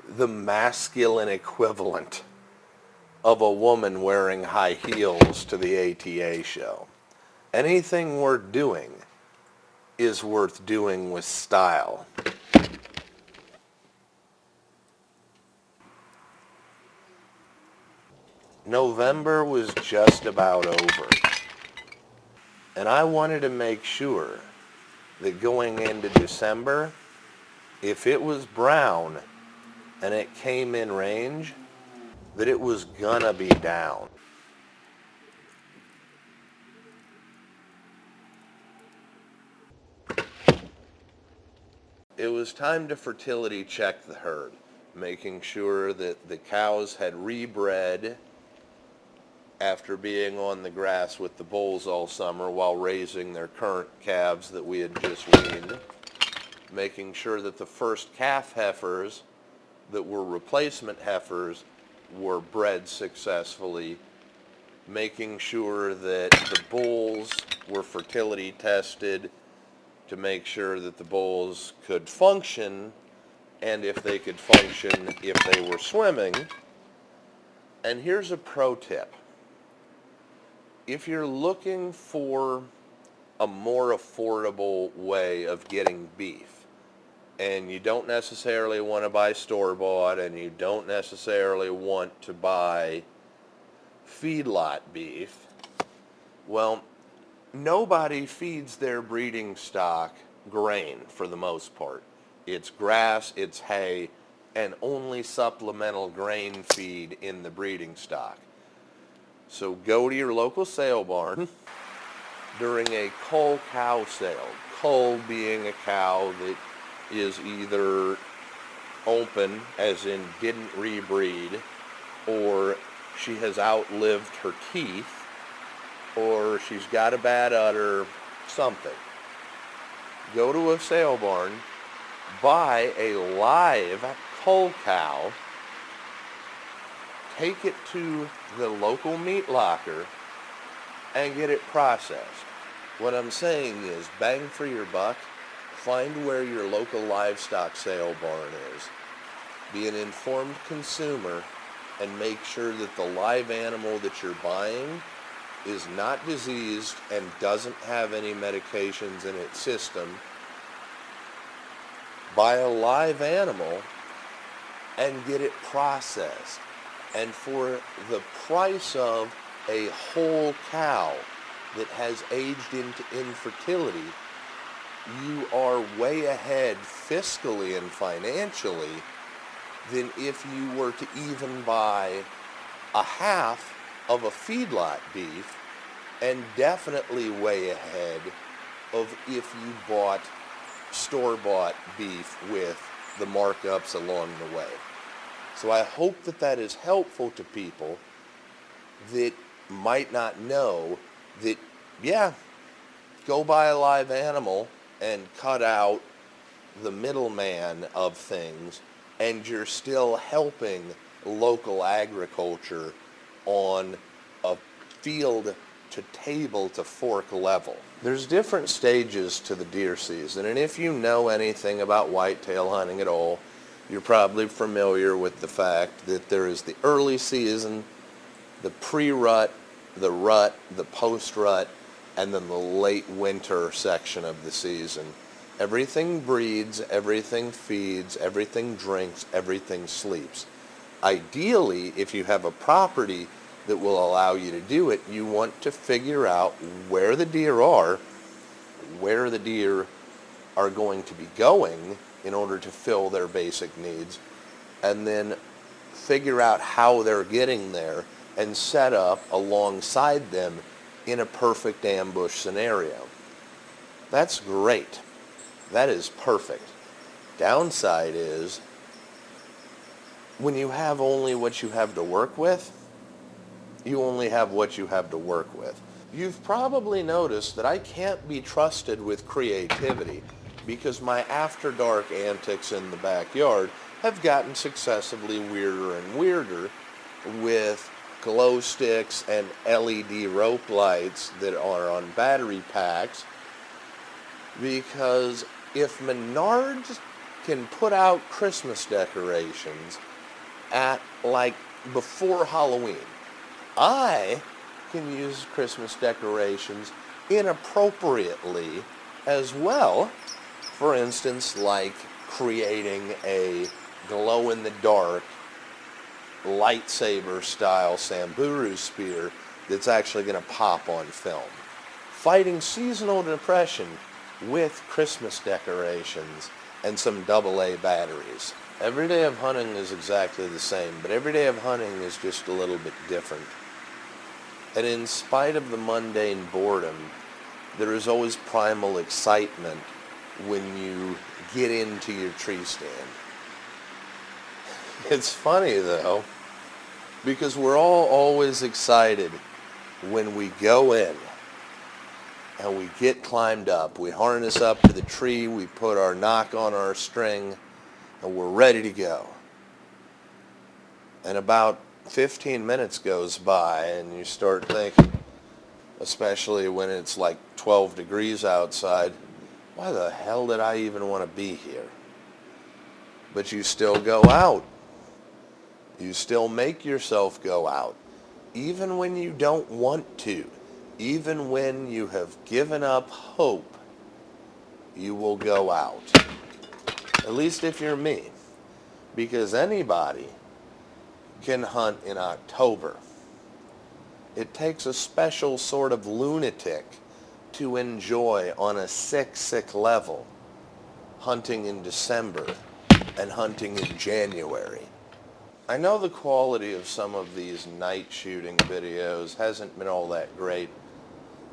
the masculine equivalent of a woman wearing high heels to the ATA show. Anything worth doing is worth doing with style. November was just about over, and I wanted to make sure that going into December, if it was brown and it came in range, that it was gonna be down. It was time to fertility check the herd, making sure that the cows had rebred after being on the grass with the bulls all summer while raising their current calves that we had just weaned, making sure that the first calf heifers that were replacement heifers were bred successfully, making sure that the bulls were fertility tested to make sure that the bulls could function, and if they could function, if they were swimming. And here's a pro tip. If you're looking for a more affordable way of getting beef, and you don't necessarily want to buy store-bought, and you don't necessarily want to buy feedlot beef, well, nobody feeds their breeding stock grain for the most part. It's grass, it's hay, and only supplemental grain feed in the breeding stock. So go to your local sale barn during a cull cow sale. Cull being a cow that is either open, as in didn't rebreed, or she has outlived her teeth, or she's got a bad udder, something. Go to a sale barn, buy a live cull cow, take it to the local meat locker, and get it processed. What I'm saying is, bang for your buck, find where your local livestock sale barn is. Be an informed consumer and make sure that the live animal that you're buying is not diseased and doesn't have any medications in its system. Buy a live animal and get it processed. And for the price of a whole cow that has aged into infertility, you are way ahead fiscally and financially than if you were to even buy a half of a feedlot beef, and definitely way ahead of if you bought store-bought beef with the markups along the way. So I hope that that is helpful to people that might not know that, yeah, go buy a live animal and cut out the middleman of things, and you're still helping local agriculture on a field to table to fork level. There's different stages to the deer season, and if you know anything about whitetail hunting at all, you're probably familiar with the fact that there is the early season, the pre-rut, the rut, the post-rut, and then the late winter section of the season. Everything breeds, everything feeds, everything drinks, everything sleeps. Ideally, if you have a property that will allow you to do it, you want to figure out where the deer are, where the deer are going to be going in order to fill their basic needs, and then figure out how they're getting there and set up alongside them in a perfect ambush scenario. That's great. That is perfect. Downside is when you have only what you have to work with, you only have what you have to work with. You've probably noticed that I can't be trusted with creativity because my after dark antics in the backyard have gotten successively weirder and weirder with glow sticks and LED rope lights that are on battery packs, because if Menards can put out Christmas decorations at like before Halloween, I can use Christmas decorations inappropriately as well. For instance, like creating a glow-in-the-dark lightsaber style Samburu spear that's actually going to pop on film. Fighting seasonal depression with Christmas decorations and some AA batteries. Every day of hunting is exactly the same, but every day of hunting is just a little bit different. And in spite of the mundane boredom, there is always primal excitement when you get into your tree stand. It's funny though, because we're all always excited when we go in and we get climbed up. We harness up to the tree, we put our knock on our string, and we're ready to go. And about 15 minutes goes by and you start thinking, especially when it's like 12 degrees outside, why the hell did I even want to be here? But you still go out. You still make yourself go out. Even when you don't want to, even when you have given up hope, you will go out. At least if you're me. Because anybody can hunt in October. It takes a special sort of lunatic to enjoy on a sick level hunting in December and hunting in January. I know the quality of some of these night shooting videos hasn't been all that great,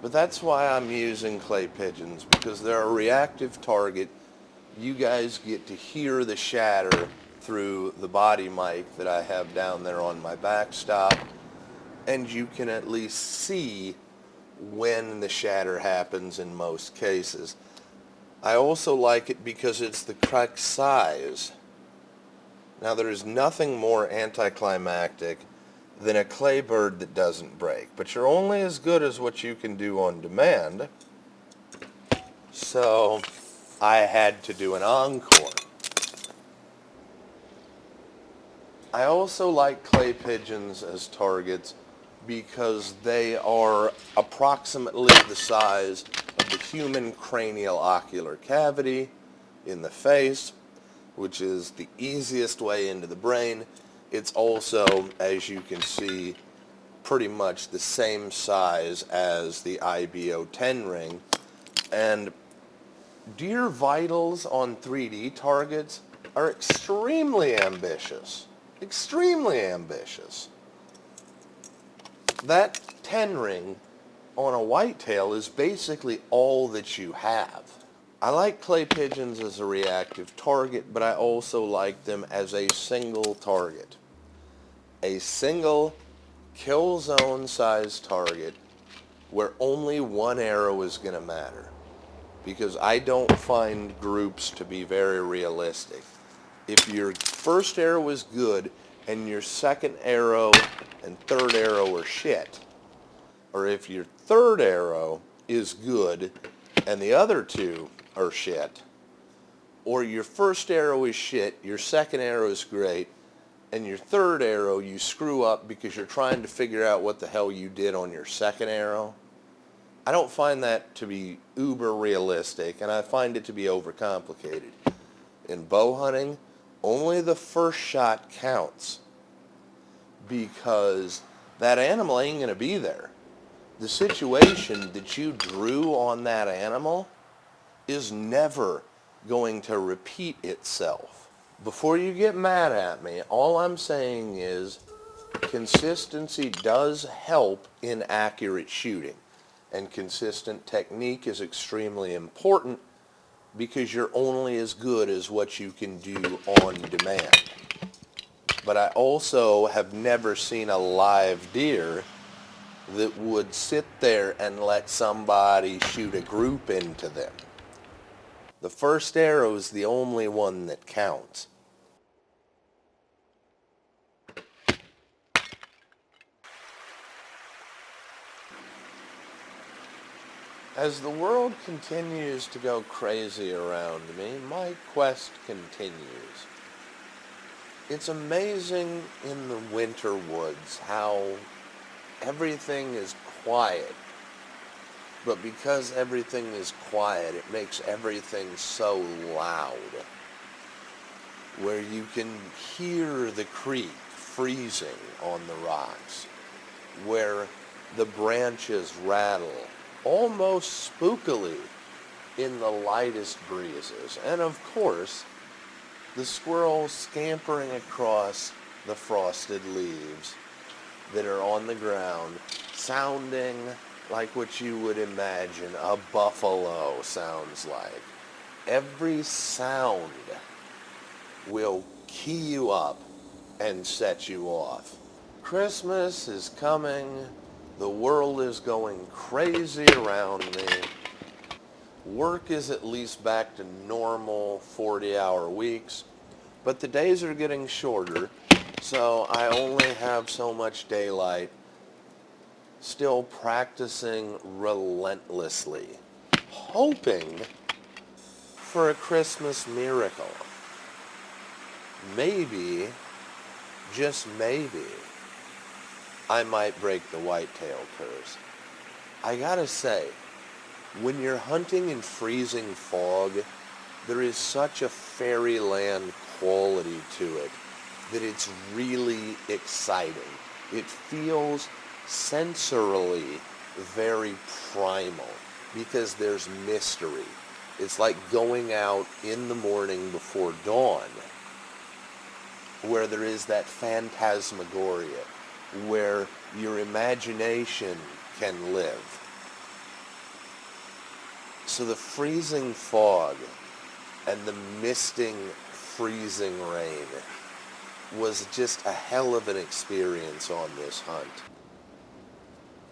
but that's why I'm using clay pigeons, because they're a reactive target. You guys get to hear the shatter through the body mic that I have down there on my backstop, and you can at least see when the shatter happens in most cases. I also like it because it's the correct size. Now, there is nothing more anticlimactic than a clay bird that doesn't break, but you're only as good as what you can do on demand. So I had to do an encore. I also like clay pigeons as targets because they are approximately the size of the human cranial ocular cavity in the face, which is the easiest way into the brain. It's also, as you can see, pretty much the same size as the IBO-10 ring. And deer vitals on 3D targets are extremely ambitious. Extremely ambitious. That 10 ring on a whitetail is basically all that you have. I like clay pigeons as a reactive target, but I also like them as a single target. A single kill zone size target where only one arrow is going to matter. Because I don't find groups to be very realistic. If your first arrow is good and your second arrow and third arrow are shit, or if your third arrow is good and the other two are shit, or your first arrow is shit, your second arrow is great, and your third arrow you screw up because you're trying to figure out what the hell you did on your second arrow, I don't find that to be uber realistic, and I find it to be overcomplicated. In bow hunting, only the first shot counts because that animal ain't going to be there. The situation that you drew on that animal is never going to repeat itself. Before you get mad at me, all I'm saying is consistency does help in accurate shooting. And consistent technique is extremely important because you're only as good as what you can do on demand. But I also have never seen a live deer that would sit there and let somebody shoot a group into them. The first arrow is the only one that counts. As the world continues to go crazy around me, my quest continues. It's amazing in the winter woods how everything is quiet. But because everything is quiet, it makes everything so loud. Where you can hear the creek freezing on the rocks. Where the branches rattle almost spookily in the lightest breezes. And of course, the squirrels scampering across the frosted leaves that are on the ground, sounding like what you would imagine a buffalo sounds like. Every sound will key you up and set you off. Christmas is coming. The world is going crazy around me. Work is at least back to normal 40-hour weeks, but the days are getting shorter, So I only have so much daylight, still practicing relentlessly, hoping for a Christmas miracle. Maybe, just maybe, I might break the whitetail curse. I gotta say, when you're hunting in freezing fog, there is such a fairyland quality to it that it's really exciting. It feels sensorily very primal because there's mystery. It's like going out in the morning before dawn, where there is that phantasmagoria, where your imagination can live. So the freezing fog and the misting, freezing rain was just a hell of an experience on this hunt.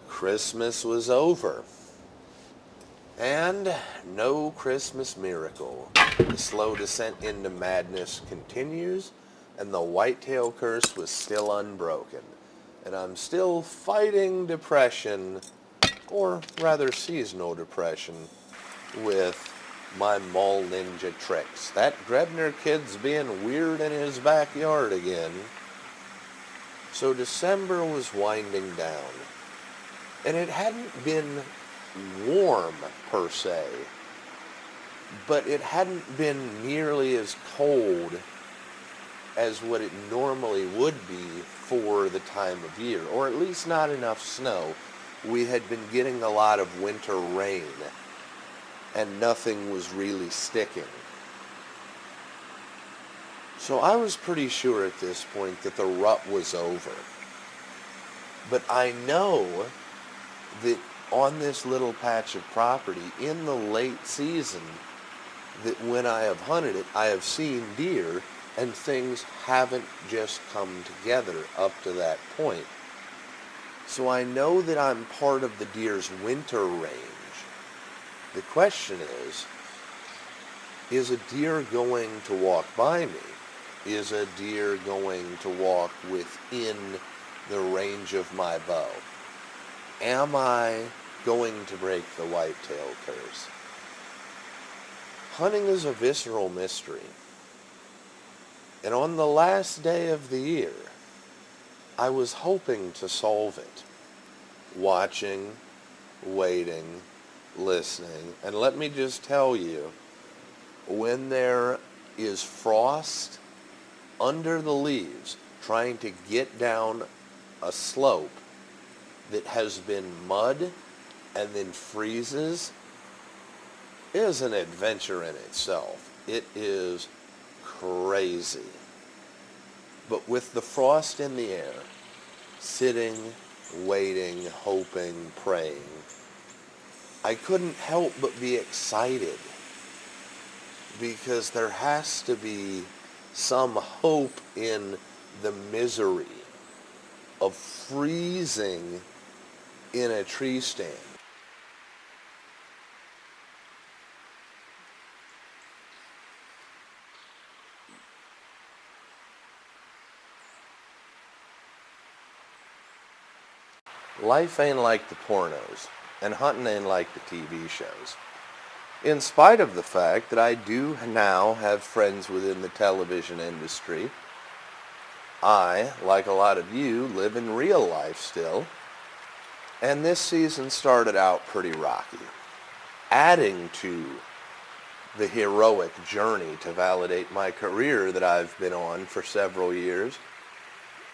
Christmas was over, and no Christmas miracle. The slow descent into madness continues, and the whitetail curse was still unbroken. And I'm still fighting depression, or rather seasonal depression, with my mall ninja tricks. That Grebner kid's being weird in his backyard again. So December was winding down, and it hadn't been warm per se, but it hadn't been nearly as cold as what it normally would be for the time of year, or at least not enough snow. We had been getting a lot of winter rain, and nothing was really sticking. So I was pretty sure at this point that the rut was over. But I know that on this little patch of property in the late season, that when I have hunted it, I have seen deer, and things haven't just come together up to that point. So I know that I'm part of the deer's winter range. The question is a deer going to walk by me? Is a deer going to walk within the range of my bow? Am I going to break the whitetail curse? Hunting is a visceral mystery. And on the last day of the year, I was hoping to solve it. Watching, waiting, listening. And let me just tell you, when there is frost under the leaves trying to get down a slope that has been mud and then freezes, is an adventure in itself. It is crazy. But with the frost in the air, sitting, waiting, hoping, praying, I couldn't help but be excited, because there has to be some hope in the misery of freezing in a tree stand. Life ain't like the pornos, and hunting ain't like the TV shows. In spite of the fact that I do now have friends within the television industry, I, like a lot of you, live in real life still, and this season started out pretty rocky, adding to the heroic journey to validate my career that I've been on for several years.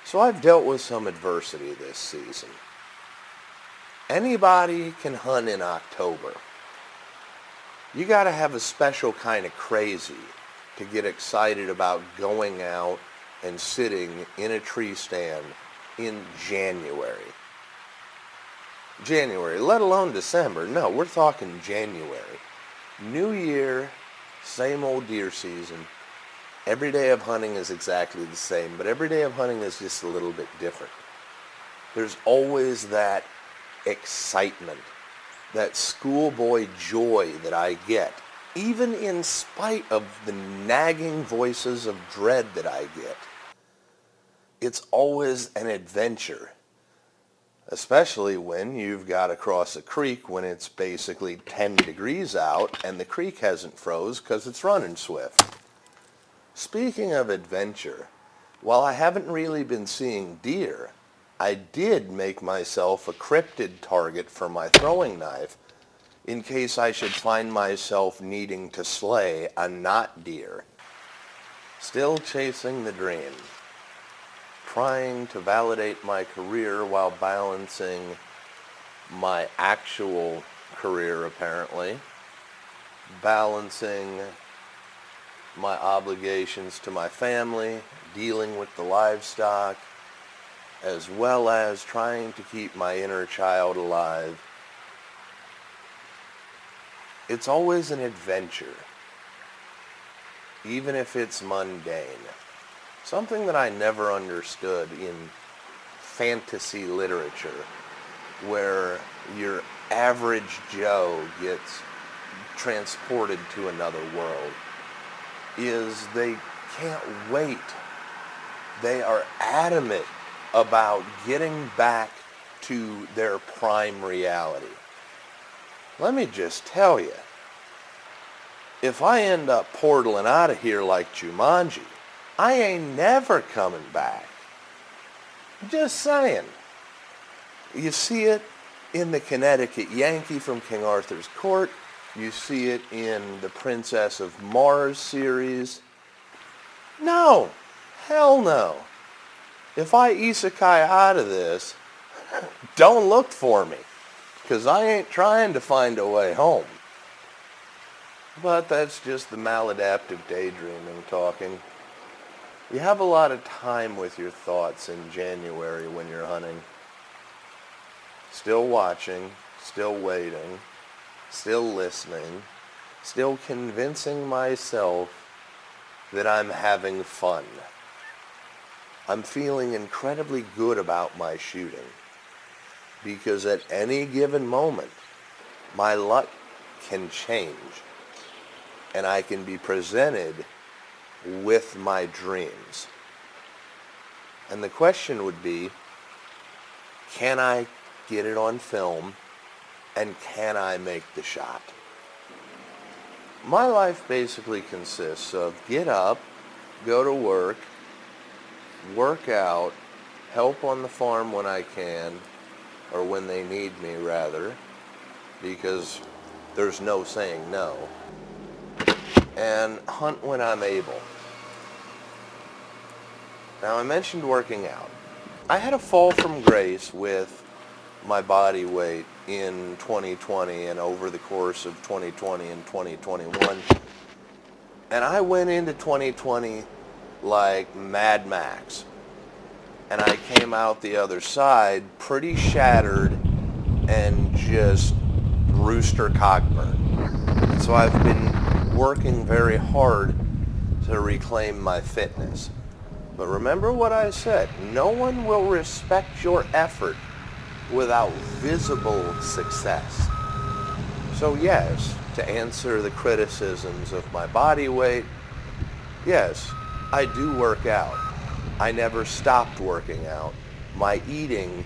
So I've dealt with some adversity this season. Anybody can hunt in October. You got to have a special kind of crazy to get excited about going out and sitting in a tree stand in January. January, let alone December. No, we're talking January. New year, same old deer season. Every day of hunting is exactly the same, but every day of hunting is just a little bit different. There's always that excitement, that schoolboy joy that I get, even in spite of the nagging voices of dread that I get. it's always an adventure, especially when you've got to cross a creek when it's basically 10 degrees out and the creek hasn't froze because it's running swift. Speaking of adventure, while I haven't really been seeing deer, I did make myself a cryptid target for my throwing knife in case I should find myself needing to slay a not deer. Still chasing the dream. Trying to validate my career while balancing my actual career, apparently. Balancing my obligations to my family, dealing with the livestock, as well as trying to keep my inner child alive. It's always an adventure, even if it's mundane. Something that I never understood in fantasy literature, where your average Joe gets transported to another world, is they can't wait. They are adamant about getting back to their prime reality. Let me just tell you, if I end up portaling out of here like Jumanji, I ain't never coming back. Just saying. You see it in the Connecticut Yankee from King Arthur's Court. You see it in the Princess of Mars series. No. Hell no. If I isekai out of this, don't look for me, because I ain't trying to find a way home. But that's just the maladaptive daydreaming talking. You have a lot of time with your thoughts in January when you're hunting. Still watching, still waiting, still listening, still convincing myself that I'm having fun. I'm feeling incredibly good about my shooting, because at any given moment, my luck can change, and I can be presented with my dreams. And the question would be, can I get it on film, and can I make the shot? My life basically consists of get up, go to work out, help on the farm when I can, or when they need me rather, because there's no saying no, and hunt when I'm able. Now, I mentioned working out. I had a fall from grace with my body weight in 2020 and over the course of 2020 and 2021. And I went into 2020 like Mad Max. And I came out the other side pretty shattered and just rooster cockburn. So I've been working very hard to reclaim my fitness. But remember what I said, no one will respect your effort without visible success. So yes, to answer the criticisms of my body weight, yes, I do work out. I never stopped working out. My eating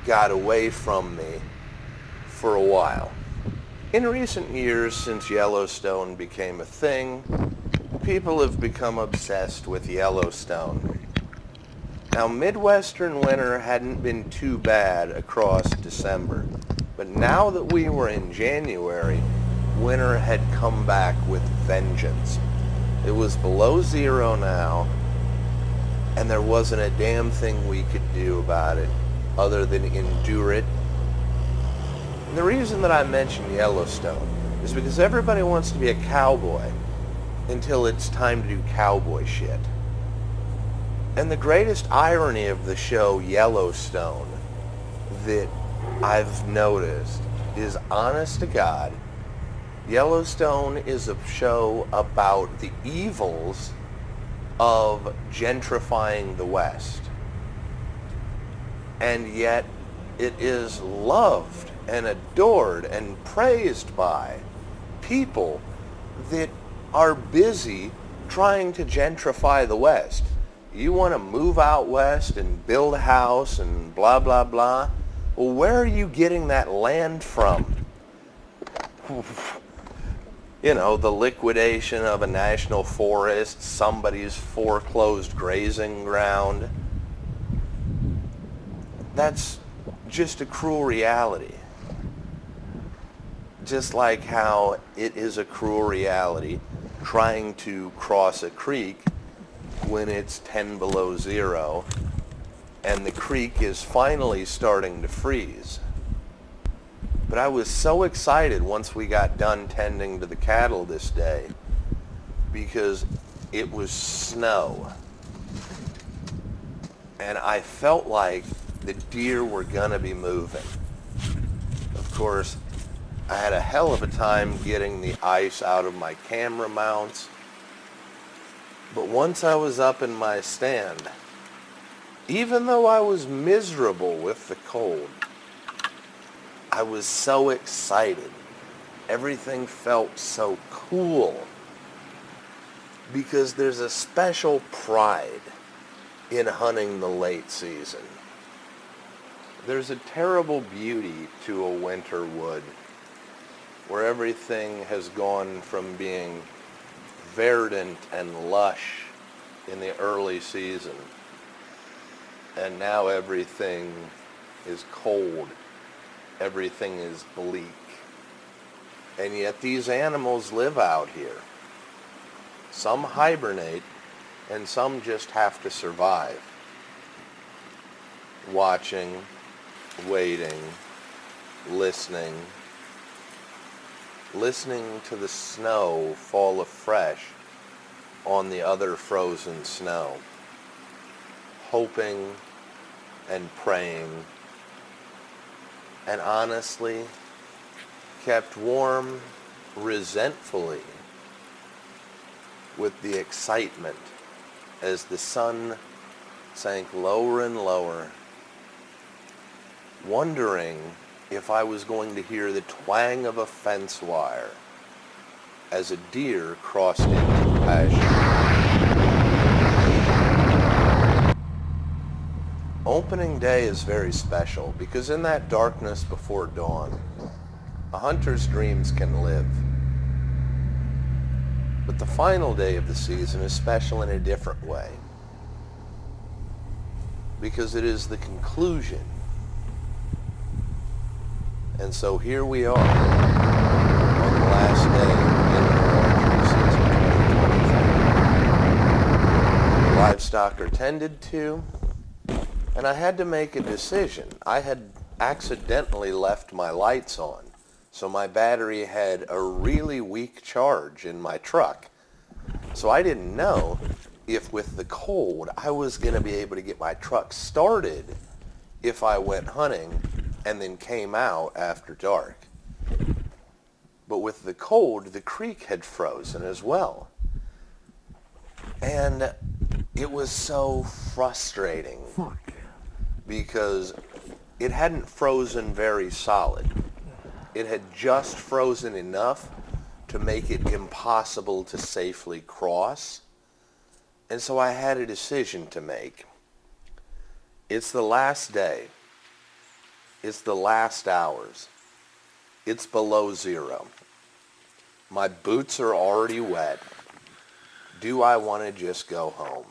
got away from me for a while. In recent years, since Yellowstone became a thing, people have become obsessed with Yellowstone. Now, Midwestern winter hadn't been too bad across December, but now that we were in January, winter had come back with vengeance. It was below zero now, and there wasn't a damn thing we could do about it other than endure it. And the reason that I mention Yellowstone is because everybody wants to be a cowboy until it's time to do cowboy shit. And the greatest irony of the show Yellowstone that I've noticed is, honest to God, Yellowstone is a show about the evils of gentrifying the West. And yet it is loved and adored and praised by people that are busy trying to gentrify the West. You want to move out west and build a house and blah, blah, blah. Well, where are you getting that land from? You know, the liquidation of a national forest, somebody's foreclosed grazing ground. That's just a cruel reality. Just like how it is a cruel reality trying to cross a creek when it's 10 below zero and the creek is finally starting to freeze. But I was so excited once we got done tending to the cattle this day because it was snow. And I felt like the deer were gonna be moving. Of course, I had a hell of a time getting the ice out of my camera mounts. But once I was up in my stand, even though I was miserable with the cold, I was so excited. Everything felt so cool because there's a special pride in hunting the late season. There's a terrible beauty to a winter wood where everything has gone from being verdant and lush in the early season, and now everything is cold, everything is bleak. And yet these animals live out here. Some hibernate, and some just have to survive. Watching, waiting, listening to the snow fall afresh on the other frozen snow, hoping and praying, and honestly kept warm resentfully with the excitement as the sun sank lower and lower, wondering if I was going to hear the twang of a fence wire as a deer crossed into the pasture. Opening day is very special because in that darkness before dawn, a hunter's dreams can live. But the final day of the season is special in a different way because it is the conclusion. And so here we are on the last day in the archery season 2023. Livestock are tended to, and I had to make a decision. I had accidentally left my lights on, so my battery had a really weak charge in my truck. So I didn't know if with the cold I was going to be able to get my truck started if I went hunting and then came out after dark. But with the cold, the creek had frozen as well. And it was so frustrating because it hadn't frozen very solid. It had just frozen enough to make it impossible to safely cross. And so I had a decision to make. It's the last day. It's the last hours. It's below zero. My boots are already wet. Do I want to just go home?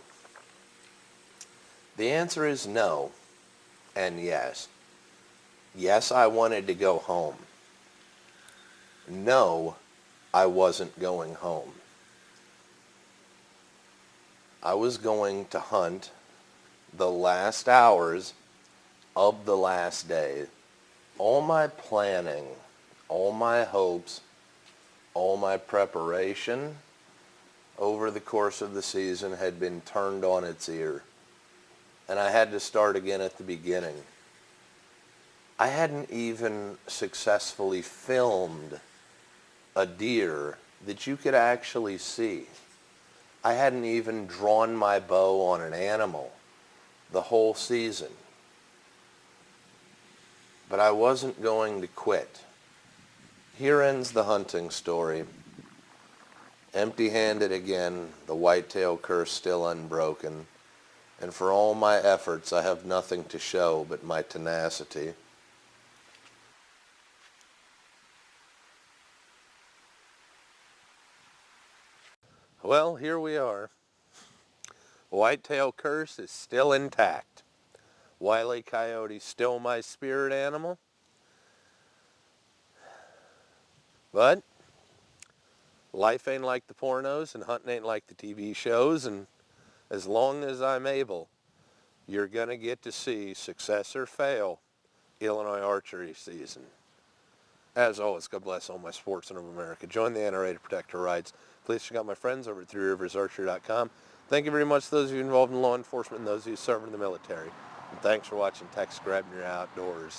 The answer is no and yes. Yes, I wanted to go home. No, I wasn't going home. I was going to hunt the last hours of the last day. All my planning, all my hopes, all my preparation over the course of the season had been turned on its ear. And I had to start again at the beginning. I hadn't even successfully filmed a deer that you could actually see. I hadn't even drawn my bow on an animal the whole season. But I wasn't going to quit. Here ends the hunting story. Empty-handed again, the whitetail curse still unbroken. And for all my efforts, I have nothing to show but my tenacity. Well, here we are. Whitetail curse is still intact. Wiley Coyotee still my spirit animal. But life ain't like the pornos and hunting ain't like the TV shows, and as long as I'm able, you're going to get to see, success or fail, Illinois archery season. As always, God bless all my sportsmen of America. Join the NRA to protect our rights. Please check out my friends over at threeriversarchery.com. Thank you very much to those of you involved in law enforcement and those of you serving in the military. And thanks for watching Tex Grebner Outdoors.